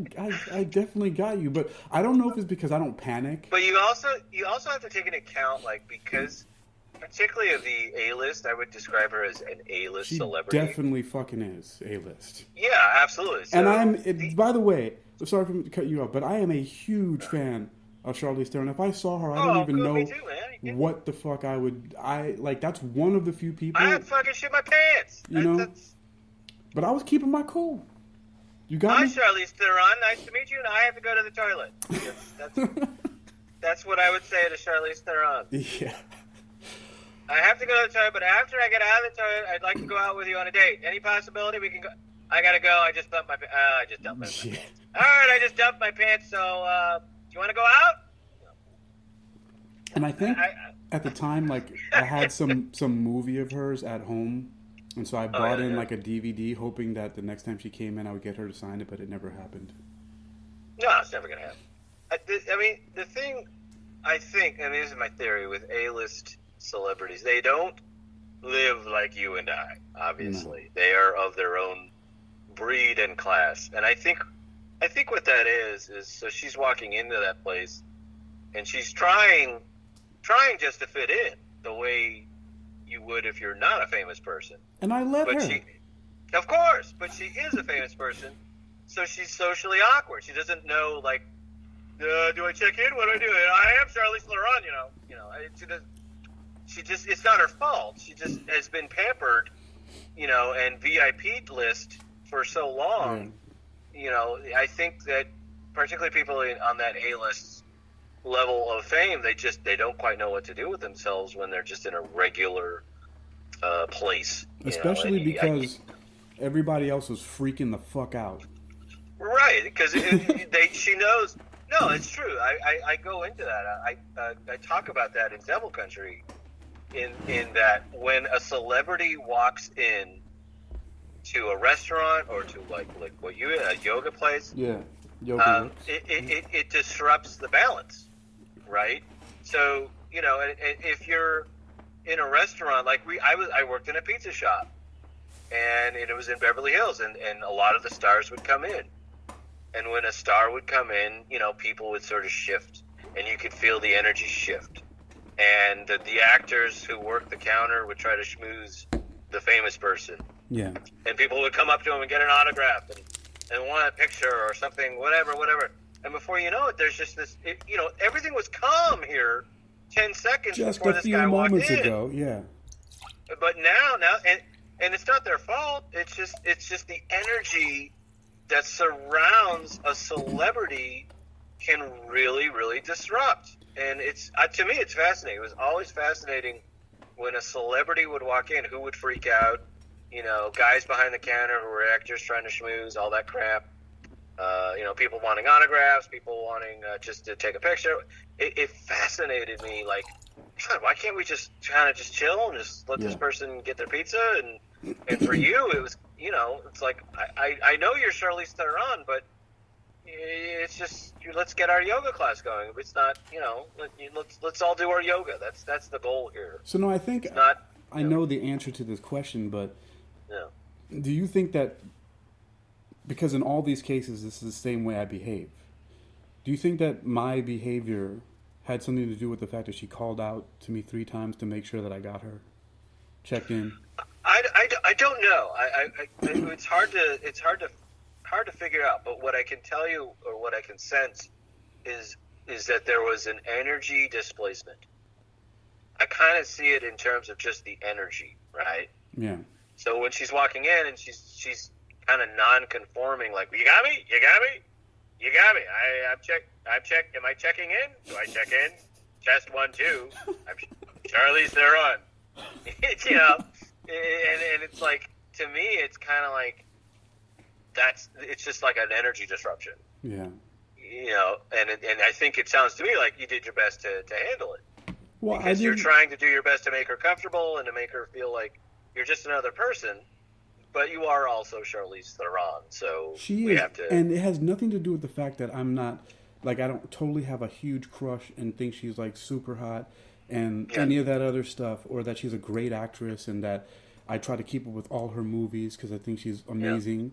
I definitely got you. But I don't know if it's because I don't panic. But you also have to take into account, like, because particularly of the A-list, I would describe her as an A-list celebrity. She definitely fucking is A-list. Yeah, absolutely. So, and by the way, sorry to cut you off, but I am a huge fan of Charlize Theron. If I saw her, I don't even know what the fuck I would. That's one of the few people. I'd fucking shit my pants. You know? But I was keeping my cool. You got me? Hi, Charlize Theron. Nice to meet you, and I have to go to the toilet. That's what I would say to Charlize Theron. Yeah. I have to go to the toilet, but after I get out of the toilet, I'd like to go out with you on a date. Any possibility we can go? I gotta go. I just dumped my pants. I just dumped my pants. All right, I just dumped my pants. So, do you want to go out? And I think at the time, like, I had some movie of hers at home, and so I bought in like a DVD, hoping that the next time she came in, I would get her to sign it, but it never happened. No, it's never gonna happen. I mean, the thing I think, and this is my theory with A-list celebrities, they don't live like you and I, obviously. No. They are of their own breed and class. And I think what that is so she's walking into that place and she's trying just to fit in the way you would if you're not a famous person. And I let her. Of course, but she is a famous person, so she's socially awkward. She doesn't know, like, do I check in? What do I do? I am Charlize Theron, you know. She just, it's not her fault. She just has been pampered, and VIP list for so long. I think that particularly people on that A-list level of fame, they don't quite know what to do with themselves when they're just in a regular place. Especially because everybody else was freaking the fuck out. Right, because she knows. No, it's true. I go into that. I talk about that in Devil Country. In that when a celebrity walks in to a restaurant or to like what a yoga place, yoga it disrupts the balance, right? So if you're in a restaurant, like I worked in a pizza shop, and it was in Beverly Hills, and a lot of the stars would come in, and when a star would come in, people would sort of shift, and you could feel the energy shift. And the actors who worked the counter would try to schmooze the famous person. Yeah. And people would come up to him and get an autograph and want a picture or something, whatever. And before you know it, there's just this, everything was calm here 10 seconds just before this guy walked in. Just a few moments ago, yeah. But now, and it's not their fault. It's just the energy that surrounds a celebrity can really, really disrupt. And it's to me, it's fascinating. It was always fascinating when a celebrity would walk in, who would freak out. Guys behind the counter who were actors trying to schmooze, all that crap. People wanting autographs, people wanting just to take a picture. It fascinated me. Like, God, why can't we just kind of just chill and just let this person get their pizza? And for you, it was, it's like I know you're Charlize Theron, but it's just let's get our yoga class going. It's not, let's all do our yoga. That's the goal here. So no, I think it's not. I know the answer to this question, but Yeah. do you think that because in all these cases this is the same way I behave? Do you think that my behavior had something to do with the fact that she called out to me 3 times to make sure that I got her checked in? I don't know. It's hard to figure out. But what I can tell you, or what I can sense, is that there was an energy displacement. I kind of see it in terms of just the energy, right? Yeah. So when she's walking in and she's kind of non-conforming, like, you got me, you got me, you got me. I'm check. Am I checking in? Do I check in? Test 1, 2. I'm Charlize Theron. And it's like, to me, it's kind of like it's just like an energy disruption. Yeah. And I think it sounds to me like you did your best to handle it. Well, because you're trying to do your best to make her comfortable and to make her feel like you're just another person, but you are also Charlize Theron, so we have to. And it has nothing to do with the fact that I'm not, like, I don't totally have a huge crush and think she's like super hot and any of that other stuff, or that she's a great actress and that I try to keep up with all her movies because I think she's amazing,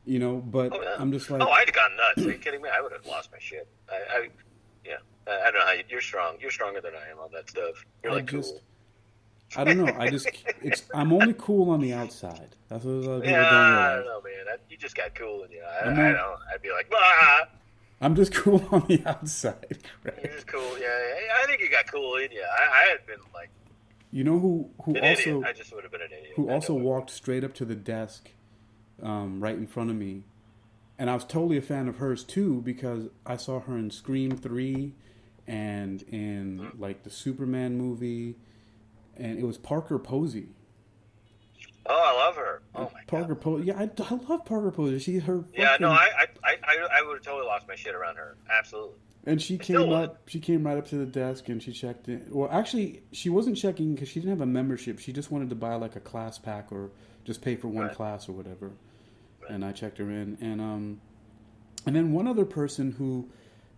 But I'm just like, I'd have gone nuts. Are you kidding me? I would have lost my shit. I don't know how you're strong. You're stronger than I am on that stuff. You're like cool. I don't know. I'm only cool on the outside. That's what people don't realize. I don't know, man. You just got cool in you. I'd be like, bah! I'm just cool on the outside, Craig. You're just cool. Yeah, I think you got cool in you. I had been like, who an also idiot. I just would have been an idiot. Who also walked straight up to the desk, right in front of me, and I was totally a fan of hers too because I saw her in Scream 3, and in like the Superman movie, and it was Parker Posie. Oh, I love her. Oh my Parker God. Posie. Yeah, I love Parker Posie. She's her. Yeah, no, I would have totally lost my shit around her. Absolutely. And she came up. She came right up to the desk and she checked in. Well, actually, she wasn't checking because she didn't have a membership. She just wanted to buy like a class pack or just pay for one class or whatever. Right. And I checked her in, and then one other person who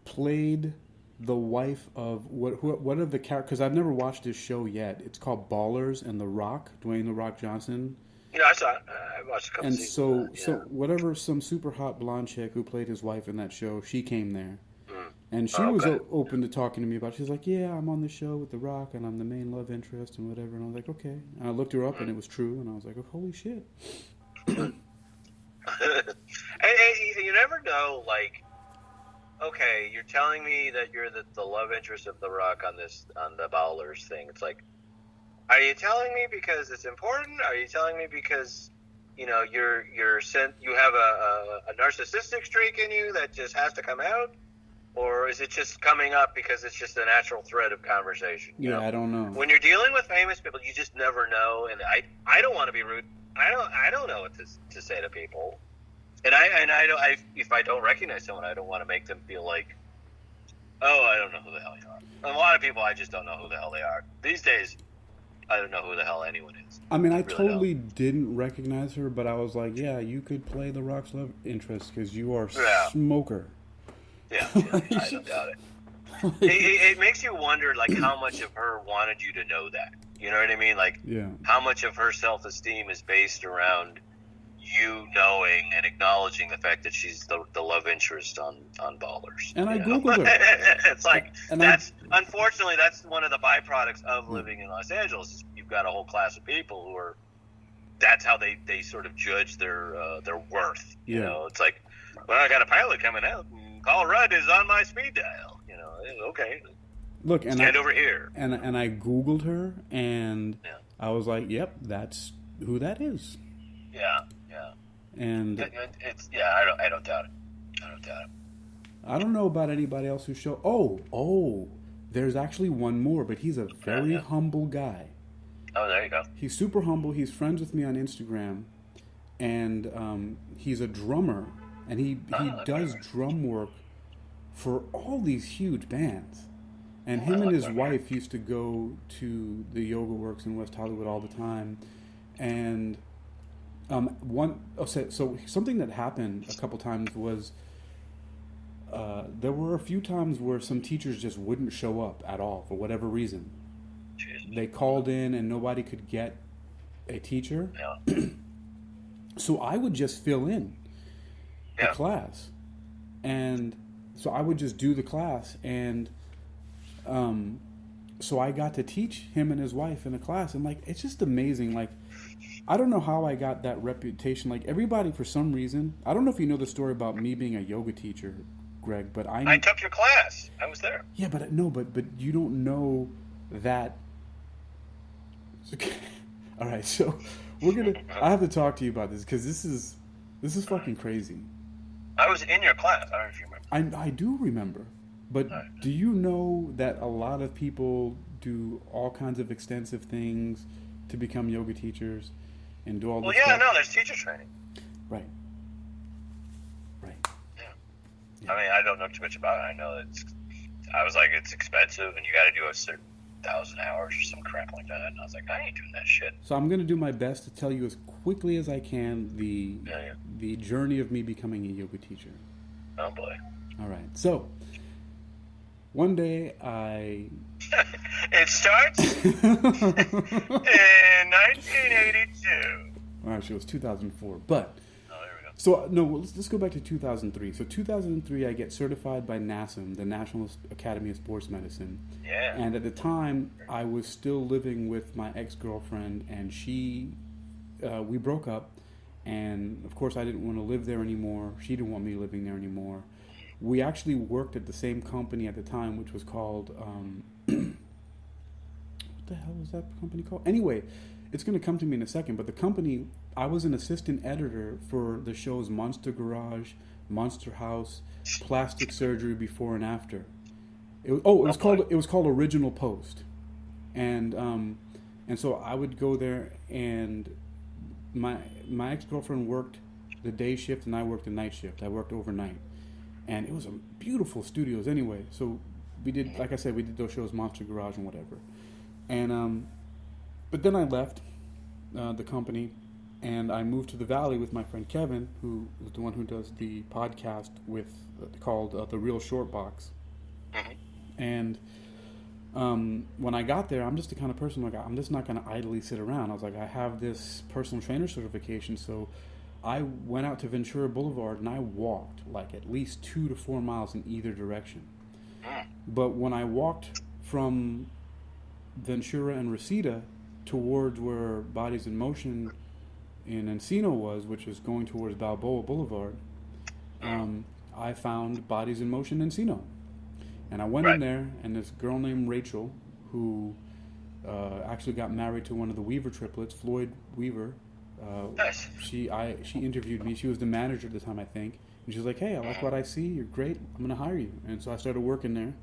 played the wife of what are the characters? Because I've never watched this show yet. It's called Ballers and The Rock, Dwayne The Rock Johnson. Yeah, I saw it. I watched a couple and seasons. So whatever, some super hot blonde chick who played his wife in that show, she came there. And she was open to talking to me about it. She's like, yeah, I'm on the show with The Rock, and I'm the main love interest and whatever. And I was like, okay. And I looked her up, and it was true. And I was like, oh, holy shit. and you never know, like, okay, you're telling me that you're the love interest of The Rock on the Ballers thing. It's like, are you telling me because it's important? Are you telling me because, you have a narcissistic streak in you that just has to come out? Or is it just coming up because it's just a natural thread of conversation? You know? I don't know. When you're dealing with famous people, you just never know. And I don't want to be rude. I don't know what to say to people. And if I don't recognize someone, I don't want to make them feel like, oh, I don't know who the hell you are. A lot of people, I just don't know who the hell they are. These days, I don't know who the hell anyone is. I mean, I totally didn't recognize her, but I was like, yeah, you could play The Rock's love interest because you are smoker. Yeah, I don't doubt it. It makes you wonder, like, how much of her wanted you to know that. You know what I mean? Like, how much of her self-esteem is based around you knowing and acknowledging the fact that she's the love interest on Ballers. And I Googled her. It's like, unfortunately, that's one of the byproducts of living in Los Angeles. You've got a whole class of people who are, that's how they sort of judge their worth. You know, it's like, well, I got a pilot coming out. Paul Rudd is on my speed dial. Okay. Look, and stand over here. And I Googled her, and I was like, "Yep, that's who that is." Yeah. And it's I don't doubt it. I don't know about anybody else who show. Oh, there's actually one more, but he's a very humble guy. Oh, there you go. He's super humble. He's friends with me on Instagram, and he's a drummer. And he does drum work for all these huge bands. And him and his wife used to go to the Yoga Works in West Hollywood all the time. And so something that happened a couple times was there were a few times where some teachers just wouldn't show up at all for whatever reason. Jeez. They called in and nobody could get a teacher. Yeah. So I would just fill in the Yeah. class. And so I would just do the class. And so I got to teach him and his wife in the class. And, like, it's just amazing. Like, I don't know how I got that reputation. Like, everybody, for some reason, I don't know if you know the story about me being a yoga teacher, Greg, but I took your class. I was there. Yeah, but no, but you don't know that. All right, so I have to talk to you about this because this is fucking crazy. I was in your class. I don't know if you remember. I do remember, but do you know that a lot of people do all kinds of extensive things to become yoga teachers and do all this Well, yeah, stuff? no, there's teacher training. Right. I mean, I don't know too much about it. I know I was like, it's expensive, and you got to do a certain 1,000 hours or some crap like that. And I was like, I ain't doing that shit. So I'm going to do my best to tell you as quickly as I can the journey of me becoming a yoga teacher. Oh boy. All right. So one day It starts in 1982. Well, actually, it was 2004, but. Oh, there we go. So, no, let's go back to 2003. So 2003, I get certified by NASM, the National Academy of Sports Medicine. Yeah. And at the time, I was still living with my ex-girlfriend, and we broke up. And, of course, I didn't want to live there anymore. She didn't want me living there anymore. We actually worked at the same company at the time, which was called... what the hell was that company called? Anyway, it's going to come to me in a second, but the company... I was an assistant editor for the shows Monster Garage, Monster House, Plastic Surgery Before and After. It was called Original Post, and so I would go there, and my ex-girlfriend worked the day shift and I worked the night shift. I worked overnight, and it was a beautiful studios anyway. So we did, like I said, we did those shows Monster Garage and whatever, and but then I left the company. And I moved to the Valley with my friend Kevin, who is the one who does the podcast called The Real Short Box. Mm-hmm. And when I got there, I'm just the kind of person, like, I'm just not going to idly sit around. I was like, I have this personal trainer certification, so I went out to Ventura Boulevard and I walked like at least 2 to 4 miles in either direction. But when I walked from Ventura and Reseda towards where Bodies in Motion in Encino was, which is going towards Balboa Boulevard, I found Bodies in Motion Encino. And I went in there, and this girl named Rachel, who actually got married to one of the Weaver triplets, Floyd Weaver. Nice. She interviewed me. She was the manager at the time, I think. And she was like, hey, I like what I see. You're great. I'm going to hire you. And so I started working there.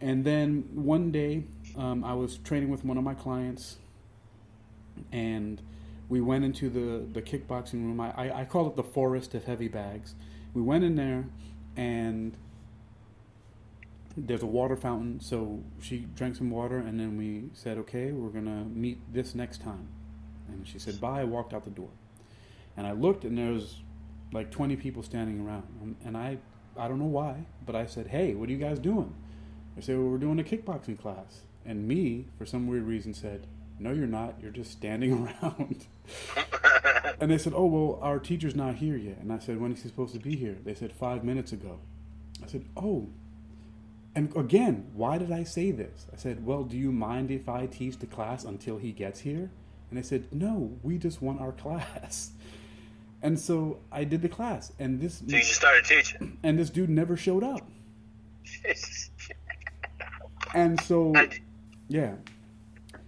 And then one day, I was training with one of my clients, and we went into the kickboxing room. I call it the forest of heavy bags. We went in there, and there's a water fountain. So she drank some water, and then we said, okay, we're going to meet this next time. And she said, bye. I walked out the door. And I looked, and there was like 20 people standing around. And I don't know why, but I said, hey, what are you guys doing? They said, well, we're doing a kickboxing class. And me, for some weird reason, said, no, you're not. You're just standing around. And they said, oh, well, our teacher's not here yet. And I said, when is he supposed to be here? They said, 5 minutes ago. I said, oh. And again, why did I say this? I said, well, do you mind if I teach the class until he gets here? And they said, no, we just want our class. And so I did the class. And So you just started teaching. And this dude never showed up. And so, yeah.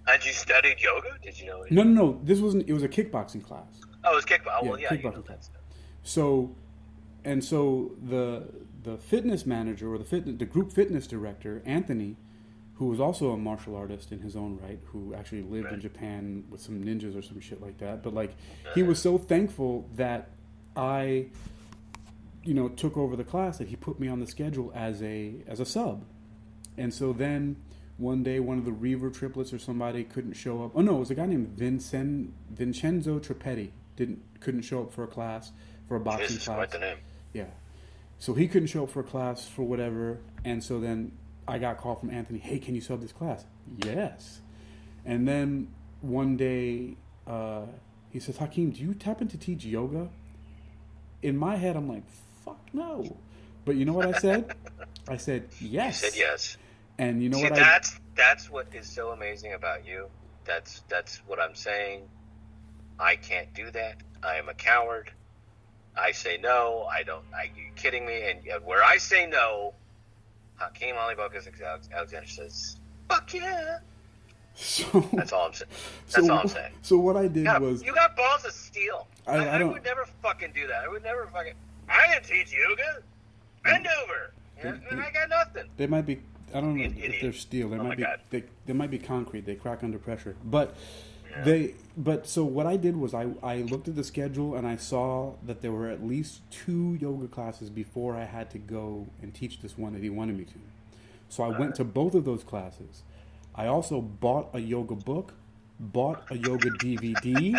Had you studied yoga? Did you know? No. This wasn't. It was a kickboxing class. Oh, it was kickboxing. Well, yeah, kickboxing you know class. that. So the fitness manager or the group fitness director, Anthony, who was also a martial artist in his own right, who actually lived in Japan with some ninjas or some shit like that. But like, he was so thankful that I, took over the class that he put me on the schedule as a sub. And so then one day, one of the Reaver triplets or somebody couldn't show up. Oh no, it was a guy named Vincenzo Trippetti couldn't show up for a class, for a boxing class. Quite the name. Yeah. So he couldn't show up for a class for whatever, and so then I got a call from Anthony, hey, can you sub this class? Yes. And then one day he says, Hakeem, do you happen to teach yoga? In my head, I'm like, fuck no. But you know what I said? I said, yes. You said yes. And you know See, what that's what is so amazing about you. That's what I'm saying. I can't do that. I am a coward. I say no. I don't. Are you kidding me? And where I say no, Hakeem Alibokas Alexander says, fuck yeah. So, that's all I'm saying. That's all I'm saying. So what I did was... You got balls of steel. I don't... would never fucking do that. I would never fucking... I didn't teach yoga. Bend over. And I got nothing. They might be... I don't know if they're steel. They might be concrete. They crack under pressure. But so what I did was I looked at the schedule and I saw that there were at least 2 yoga classes before I had to go and teach this one that he wanted me to. So I went to both of those classes. I also bought a yoga book, bought a yoga DVD,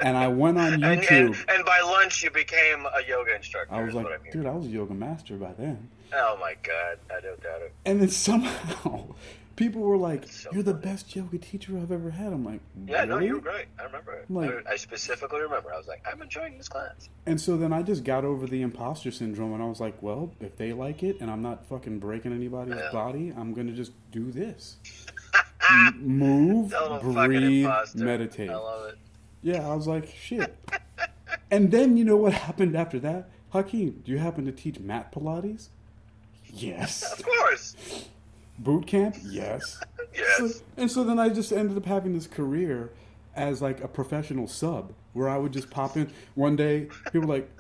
and I went on YouTube. And by lunch, you became a yoga instructor. I was like, dude, I was a yoga master by then. Oh my God, I don't doubt it. And then somehow, people were like, you're the best yoga teacher I've ever had. I'm like, yeah, really? No, you were great. I remember it. Like, I specifically remember. I was like, I'm enjoying this class. And so then I just got over the imposter syndrome, and I was like, well, if they like it, and I'm not fucking breaking anybody's body, I'm going to just do this. Move, breathe, meditate. I love it. Yeah, I was like, shit. And then you know what happened after that? Hakeem, do you happen to teach mat Pilates? Yes. Of course. Boot camp? Yes. Yes. So then I just ended up having this career as like a professional sub where I would just pop in. One day, people were like,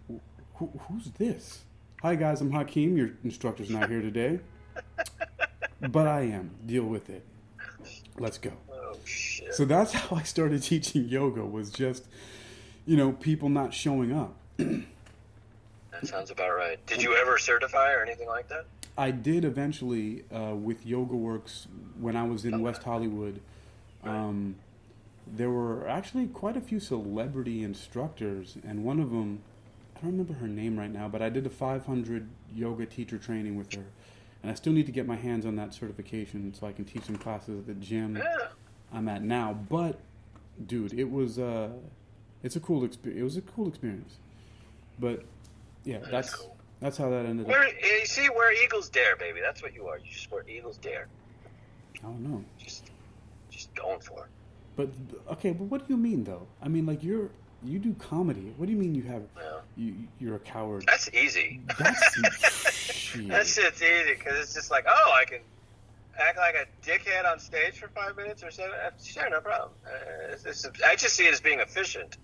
who's this? Hi guys, I'm Hakeem. Your instructor's not here today. But I am. Deal with it. Let's go. Oh, shit. So that's how I started teaching yoga, was just, people not showing up. That sounds about right. Did you ever certify or anything like that? I did eventually with YogaWorks when I was in West Hollywood. Right. There were actually quite a few celebrity instructors, and one of them, I don't remember her name right now, but I did a 500 yoga teacher training with her. And I still need to get my hands on that certification so I can teach some classes at the gym I'm at now. But, dude, it was it's a cool experience. It was a cool experience. But yeah, that's cool. That's how that ended up. You see, wear Eagles dare, baby. That's what you are. You just wear Eagles dare. I don't know. Just going for it. But okay, but what do you mean though? I mean, like you do comedy. What do you mean you have? You're a coward. That's easy. Shit. That shit's easy because it's just like, oh, I can act like a dickhead on stage for 5 minutes or so. Sure, no problem. I just see it as being efficient.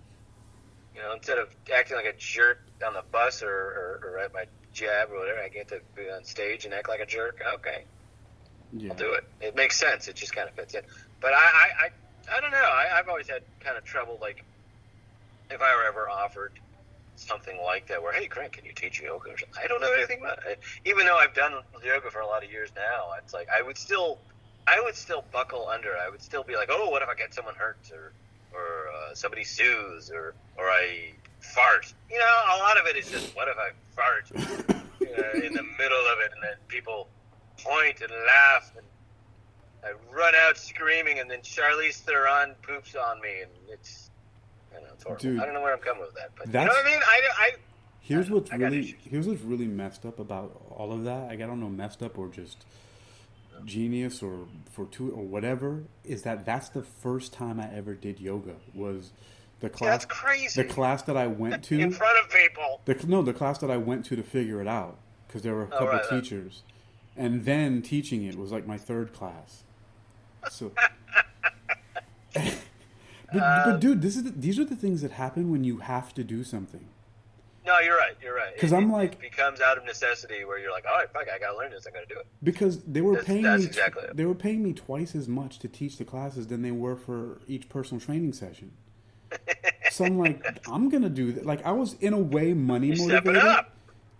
Instead of acting like a jerk on the bus or at my job or whatever, I get to be on stage and act like a jerk. Okay, I'll do it. It makes sense. It just kind of fits in. But I don't know. I've always had kind of trouble, like, if I were ever offered something like that, where, hey, Craig, can you teach yoga? Or something? I don't know anything about it. Even though I've done yoga for a lot of years now, it's like I would still buckle under. I would still be like, oh, what if I get someone hurt or somebody sues or I fart? A lot of it is just, what if I fart in the middle of it, and then people point and laugh, and I run out screaming, and then Charlize Theron poops on me, and it's horrible. Dude, I don't know where I'm coming with that, but you know what I mean? Here's what's really messed up about all of that. I don't know, messed up or just genius or fortuitous or whatever, is that's the first time I ever did yoga. Was the class? That's crazy. The class that I went to in front of people. The class that I went to figure it out, because there were a couple teachers, and then teaching it was like my third class. So, but dude, these are the things that happen when you have to do something. No, you're right. Because it becomes out of necessity, where you're like, all right, fuck, I gotta learn this. I gotta do it. Because they were paying me. Exactly it. They were paying me twice as much to teach the classes than they were for each personal training session. So I'm like, I'm gonna do that. Like, I was in a way money motivated. Step it up.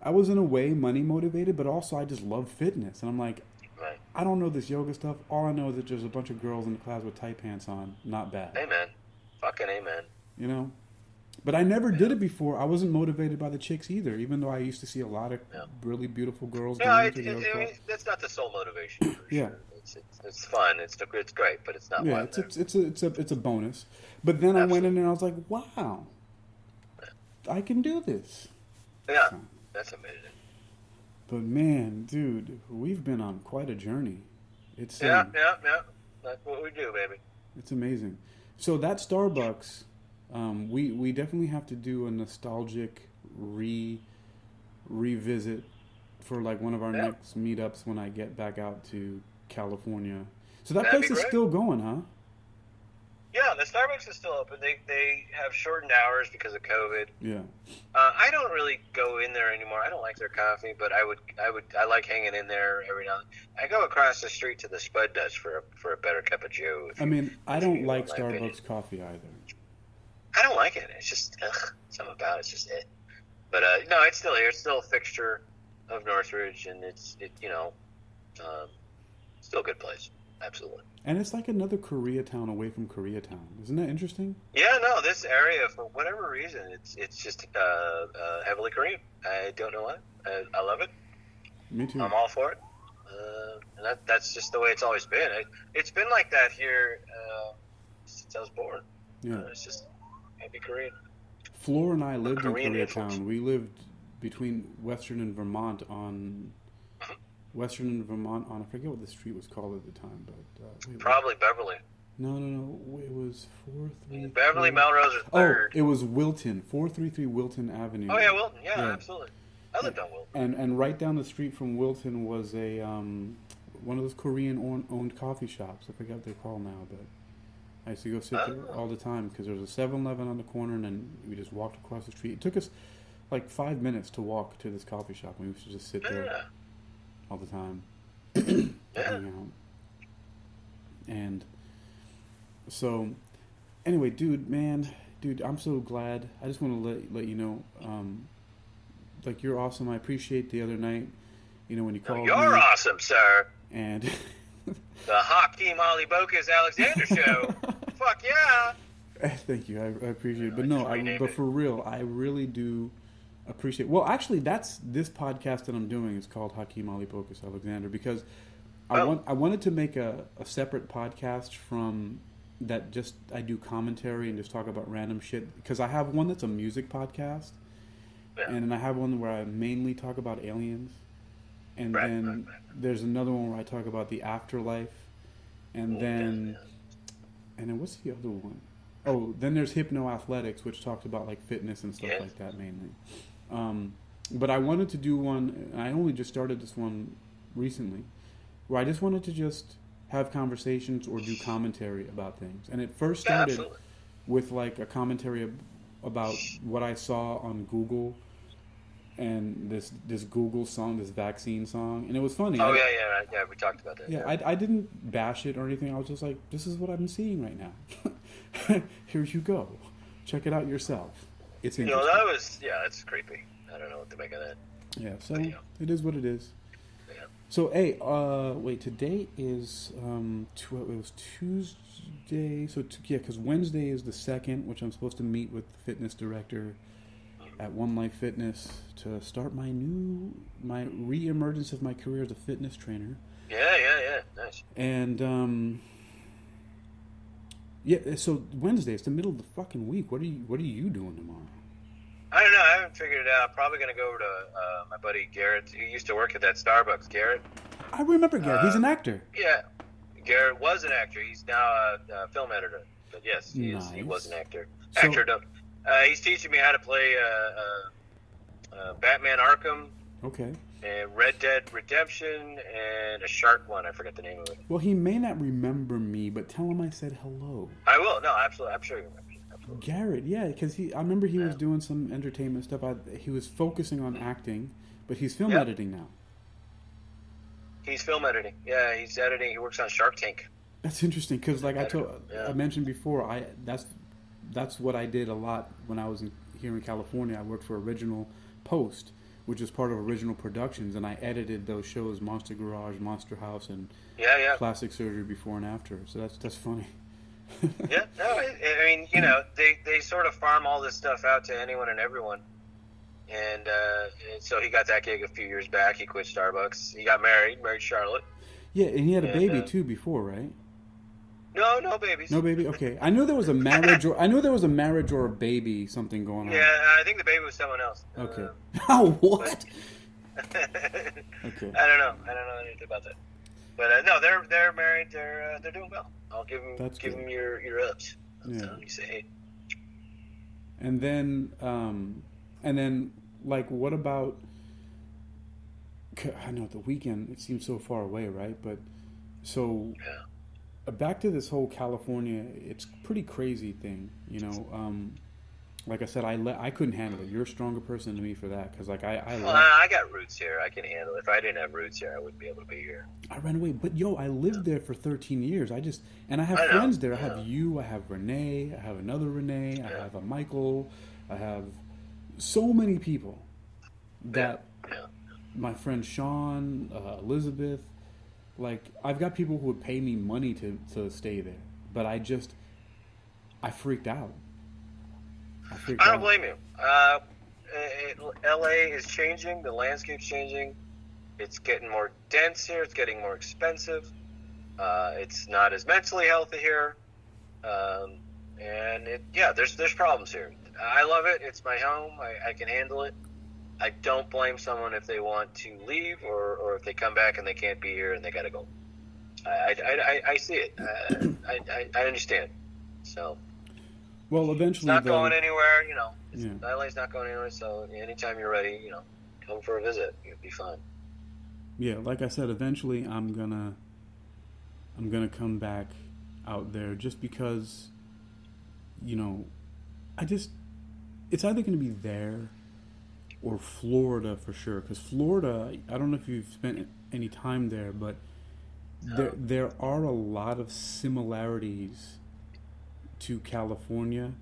I was in a way money motivated, but also I just love fitness, and I'm like, I don't know this yoga stuff. All I know is that there's a bunch of girls in the class with tight pants on. Not bad. Amen. Fucking amen. But I never did it before. I wasn't motivated by the chicks either, even though I used to see a lot of really beautiful girls. No, I mean, that's not the sole motivation. For sure. It's fun. It's great, but it's not. Yeah, it's a bonus. But then I went in and I was like, wow, I can do this. Yeah, that's amazing. But man, dude, we've been on quite a journey. It's yeah. That's what we do, baby. It's amazing. So that Starbucks, we definitely have to do a nostalgic revisit for like one of our next meetups when I get back out to California. So that place is still going, huh? Yeah, the Starbucks is still open. They have shortened hours because of COVID. Yeah. I don't really go in there anymore. I don't like their coffee, but I like hanging in there every now and then. I go across the street to the Spud Dutch for a better cup of Joe. I mean, I don't like Starbucks coffee either. I don't like it. It's just something about it's just it. But no, it's still here. It's still a fixture of Northridge, and it's still a good place. Absolutely. And it's like another Koreatown away from Koreatown. Isn't that interesting? Yeah, no, this area, for whatever reason, it's just heavily Korean. I don't know why. I love it. Me too. I'm all for it. And that's just the way it's always been. It's been like that here since I was born. Yeah. It's just heavy Korean. Floor and I lived in Korean Koreatown. influence. We lived between Western and Vermont on... Western and Vermont on, I forget what the street was called at the time, but... Probably Beverly. No, it was 433... Beverly, Melrose are third. Oh, it was Wilton, 433 Wilton Avenue. Oh, yeah, Wilton. Yeah, absolutely. I lived on Wilton. And right down the street from Wilton was a one of those Korean-owned coffee shops. I forget what they're called now, but I used to go sit there all the time because there was a 7-Eleven on the corner, and then we just walked across the street. It took us like 5 minutes to walk to this coffee shop, and we used to just sit there all the time. Hang out. And so, anyway, dude, I'm so glad. I just want to let you know, like, you're awesome. I appreciate the other night, when you called me. You're awesome, sir. And the Hakeem Ali Bokus Alexander show. Fuck yeah. Thank you. I appreciate it. But no, but for real, I really do appreciate. Well, actually, that's this podcast that I'm doing is called Hakeem Ali Bokus Alexander because I wanted to make a separate podcast from that. Just I do commentary and just talk about random shit because I have one that's a music podcast, and then I have one where I mainly talk about aliens, and then there's another one where I talk about the afterlife, and then what's the other one? Oh, then there's Hypnoathletics, which talks about like fitness and stuff like that mainly. But I wanted to do one, and I only just started this one recently, where I just wanted to just have conversations or do commentary about things. And it first started with like a commentary about what I saw on Google and this Google song, this vaccine song. And it was funny. Oh, yeah, we talked about that. Yeah, I didn't bash it or anything. I was just like, this is what I'm seeing right now. Here you go. Check it out yourself. It's interesting. That's creepy. I don't know what to make of that. Yeah, so it is what it is. Yeah. So, hey, wait, today is, it was Tuesday, so, because Wednesday is the 2nd, which I'm supposed to meet with the fitness director at One Life Fitness to start my re-emergence of my career as a fitness trainer. Yeah, nice. And, so Wednesday, it's the middle of the fucking week. What are you doing tomorrow? I don't know. I haven't figured it out. Probably going to go over to my buddy Garrett, who used to work at that Starbucks. Garrett. I remember Garrett. He's an actor. Yeah. Garrett was an actor. He's now a film editor. But yes, he was an actor. He's teaching me how to play Batman Arkham. Okay. And Red Dead Redemption and a shark one. I forget the name of it. Well, he may not remember me, but tell him I said hello. I will. No, absolutely. I'm sure he remembers. Absolutely. Garrett, yeah, because I remember he was doing some entertainment stuff. He was focusing on acting, but he's film editing now. He's film editing. Yeah, he's editing. He works on Shark Tank. That's interesting because, like I mentioned before, that's what I did a lot when I was here in California. I worked for Original Post, which is part of Original Productions, and I edited those shows, Monster Garage, Monster House, and Plastic Surgery Before and After. So that's funny. Yeah, no, I mean, they sort of farm all this stuff out to anyone and everyone. And so he got that gig a few years back. He quit Starbucks. He got married Charlotte. Yeah, and he had a baby too before, right? No babies. No baby. Okay, I know there was a marriage, or a baby something going on. Yeah, I think the baby was someone else. Okay. What? Okay. I don't know anything about that. But no, they're married. They're doing well. I'll give them your ups. Yeah. You say, hey. And then, like, what about? I know the weekend. It seems so far away, right? But so, back to this whole California. It's pretty crazy thing, Like I said, I couldn't handle it. You're a stronger person than me for that, because I got roots here. I can handle it. If I didn't have roots here, I wouldn't be able to be here. I ran away, but I lived there for 13 years. I have friends there. I have you. I have Rene. I have another Rene. I have a Michael. I have so many people that my friend Sean, Elizabeth. Like, I've got people who would pay me money to stay there, but I freaked out. I don't blame you. LA is changing. The landscape's changing. It's getting more dense here. It's getting more expensive. It's not as mentally healthy here. And there's problems here. I love it. It's my home. I can handle it. I don't blame someone if they want to leave or if they come back and they can't be here and they got to go. I see it. I understand. So. Well, eventually, it's not going anywhere. LA's not going anywhere. So anytime you're ready, come for a visit. You'll be fine. Yeah, like I said, eventually I'm gonna come back out there just because, it's either gonna be there or Florida for sure. Because Florida, I don't know if you've spent any time there, but there are a lot of similarities to California,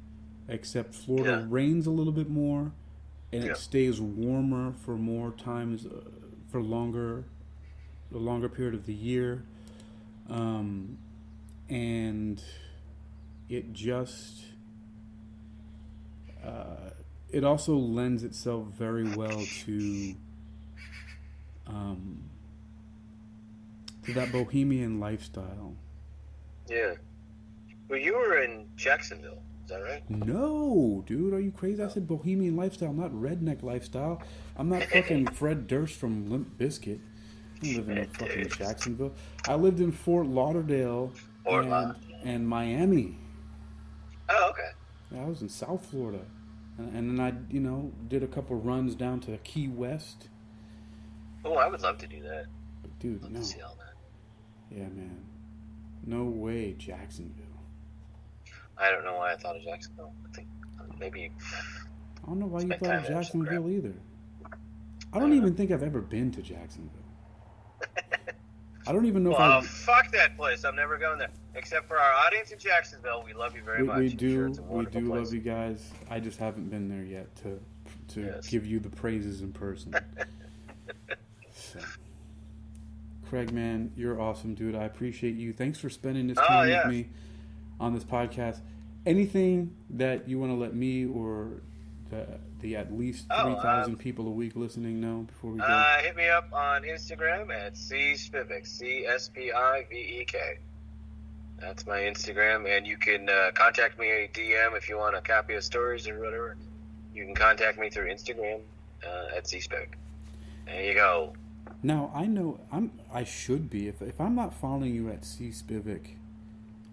except Florida rains a little bit more, and it stays warmer for more times, for a longer period of the year, and it just it also lends itself very well to that bohemian lifestyle. Yeah. Well, you were in Jacksonville, is that right? No, dude, are you crazy? I said bohemian lifestyle, not redneck lifestyle. I'm not fucking Fred Durst from Limp Bizkit. I don't live in fucking Jacksonville. I lived in Fort Lauderdale and Miami. Oh, okay. Yeah, I was in South Florida. And then I, did a couple runs down to Key West. Oh, I would love to do that. But dude, no. To see all that. Yeah, man. No way, Jacksonville. I don't know why I thought of Jacksonville. I think maybe. I don't know why you thought of Jacksonville either. I don't even think I've ever been to Jacksonville. I don't even know if fuck that place. I'm never going there. Except for our audience in Jacksonville, we love you very much. We do place. love you guys. I just haven't been there yet to give you the praises in person. So. Craig, man, you're awesome, dude. I appreciate you. Thanks for spending this time with me on this podcast. Anything that you want to let me or the at least 3,000 people a week listening know before we go? Hit me up on Instagram at Spivek, Spivek. That's my Instagram, and you can contact me a DM if you want a copy of stories or whatever. You can contact me through Instagram at Spivek. There you go. Now I know I should be if I'm not following you at Spivek,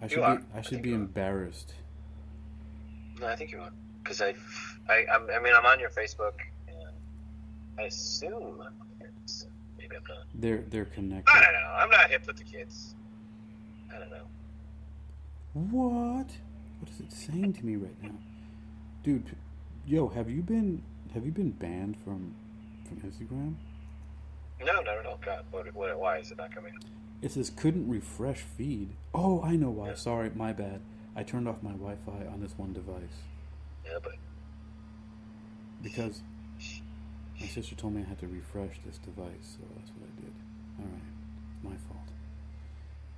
I should be embarrassed. No, I think you are, because I'm on your Facebook, and I assume maybe I'm not. They're connected. I don't know. I'm not hip with the kids. I don't know. What is it saying to me right now, dude? Yo, have you been banned from Instagram? No, not at all. God, why is it not coming? It says couldn't refresh feed. Oh, I know why. Yeah. Sorry, my bad. I turned off my Wi-Fi on this one device. Yeah, but because my sister told me I had to refresh this device, so that's what I did. All right, it's my fault.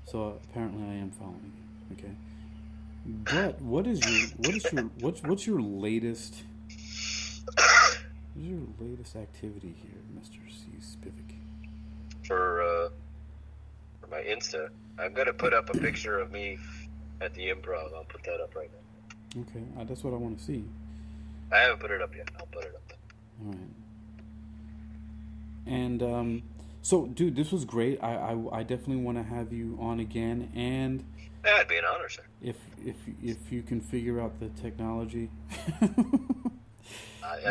So apparently I am following you. Okay. But what's your latest activity here, Mr. C. Spivek? For my Insta, I'm gonna put up a picture of me at the Improv. I'll put that up right now. Okay, that's what I want to see. I haven't put it up yet. I'll put it up. All right. And so, dude, this was great. I definitely want to have you on again, and That'd be an honor, sir. if you can figure out the technology.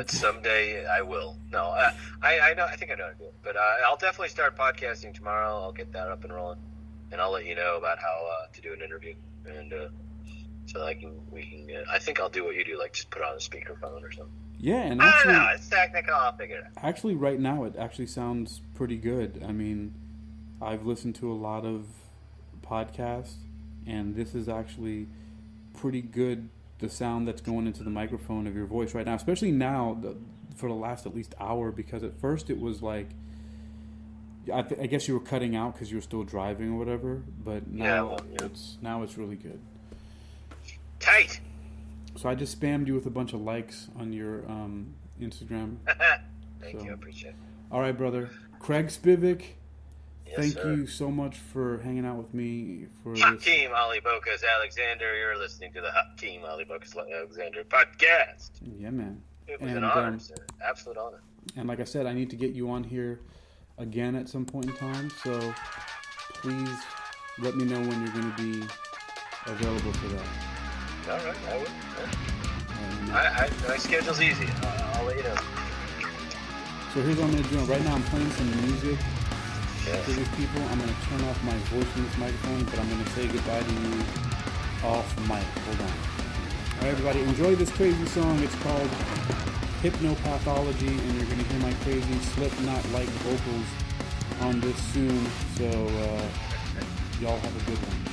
Someday I will. No, I know. I think I know how to do it. But I'll definitely start podcasting tomorrow. I'll get that up and rolling, and I'll let you know about how to do an interview. And so I think I'll do what you do, like just put on a speakerphone or something. Yeah, and I actually, don't know. It's technical. I'll figure it out. actually, right now it actually sounds pretty good. I mean, I've listened to a lot of podcasts, and this is actually pretty good. The sound that's going into the microphone of your voice right now, especially now for the last at least hour, because at first it was like, I guess you were cutting out because you were still driving or whatever, but now it's really good. Tight. So I just spammed you with a bunch of likes on your Instagram. Thank you, I appreciate it. All right, brother. Craig Spivek, thank sir. you so much for hanging out with me for this. Hakeem Alibokas Alexander, you're listening to the Hakeem Alibokas Alexander podcast. Yeah, man. It was an honor, sir. Absolute honor. And like I said, I need to get you on here again at some point in time, so please let me know when you're going to be available for that. All right, I will. My schedule's easy. I'll let you know. So here's what I'm going to do. Right now I'm playing some music Yes. to these people. I'm going to turn off my voice in this microphone, but I'm going to say goodbye to you off mic. Hold on. All right, everybody, enjoy this crazy song. It's called Hypnopathology, and you're going to hear my crazy Slipknot-like vocals on this soon. So y'all have a good one.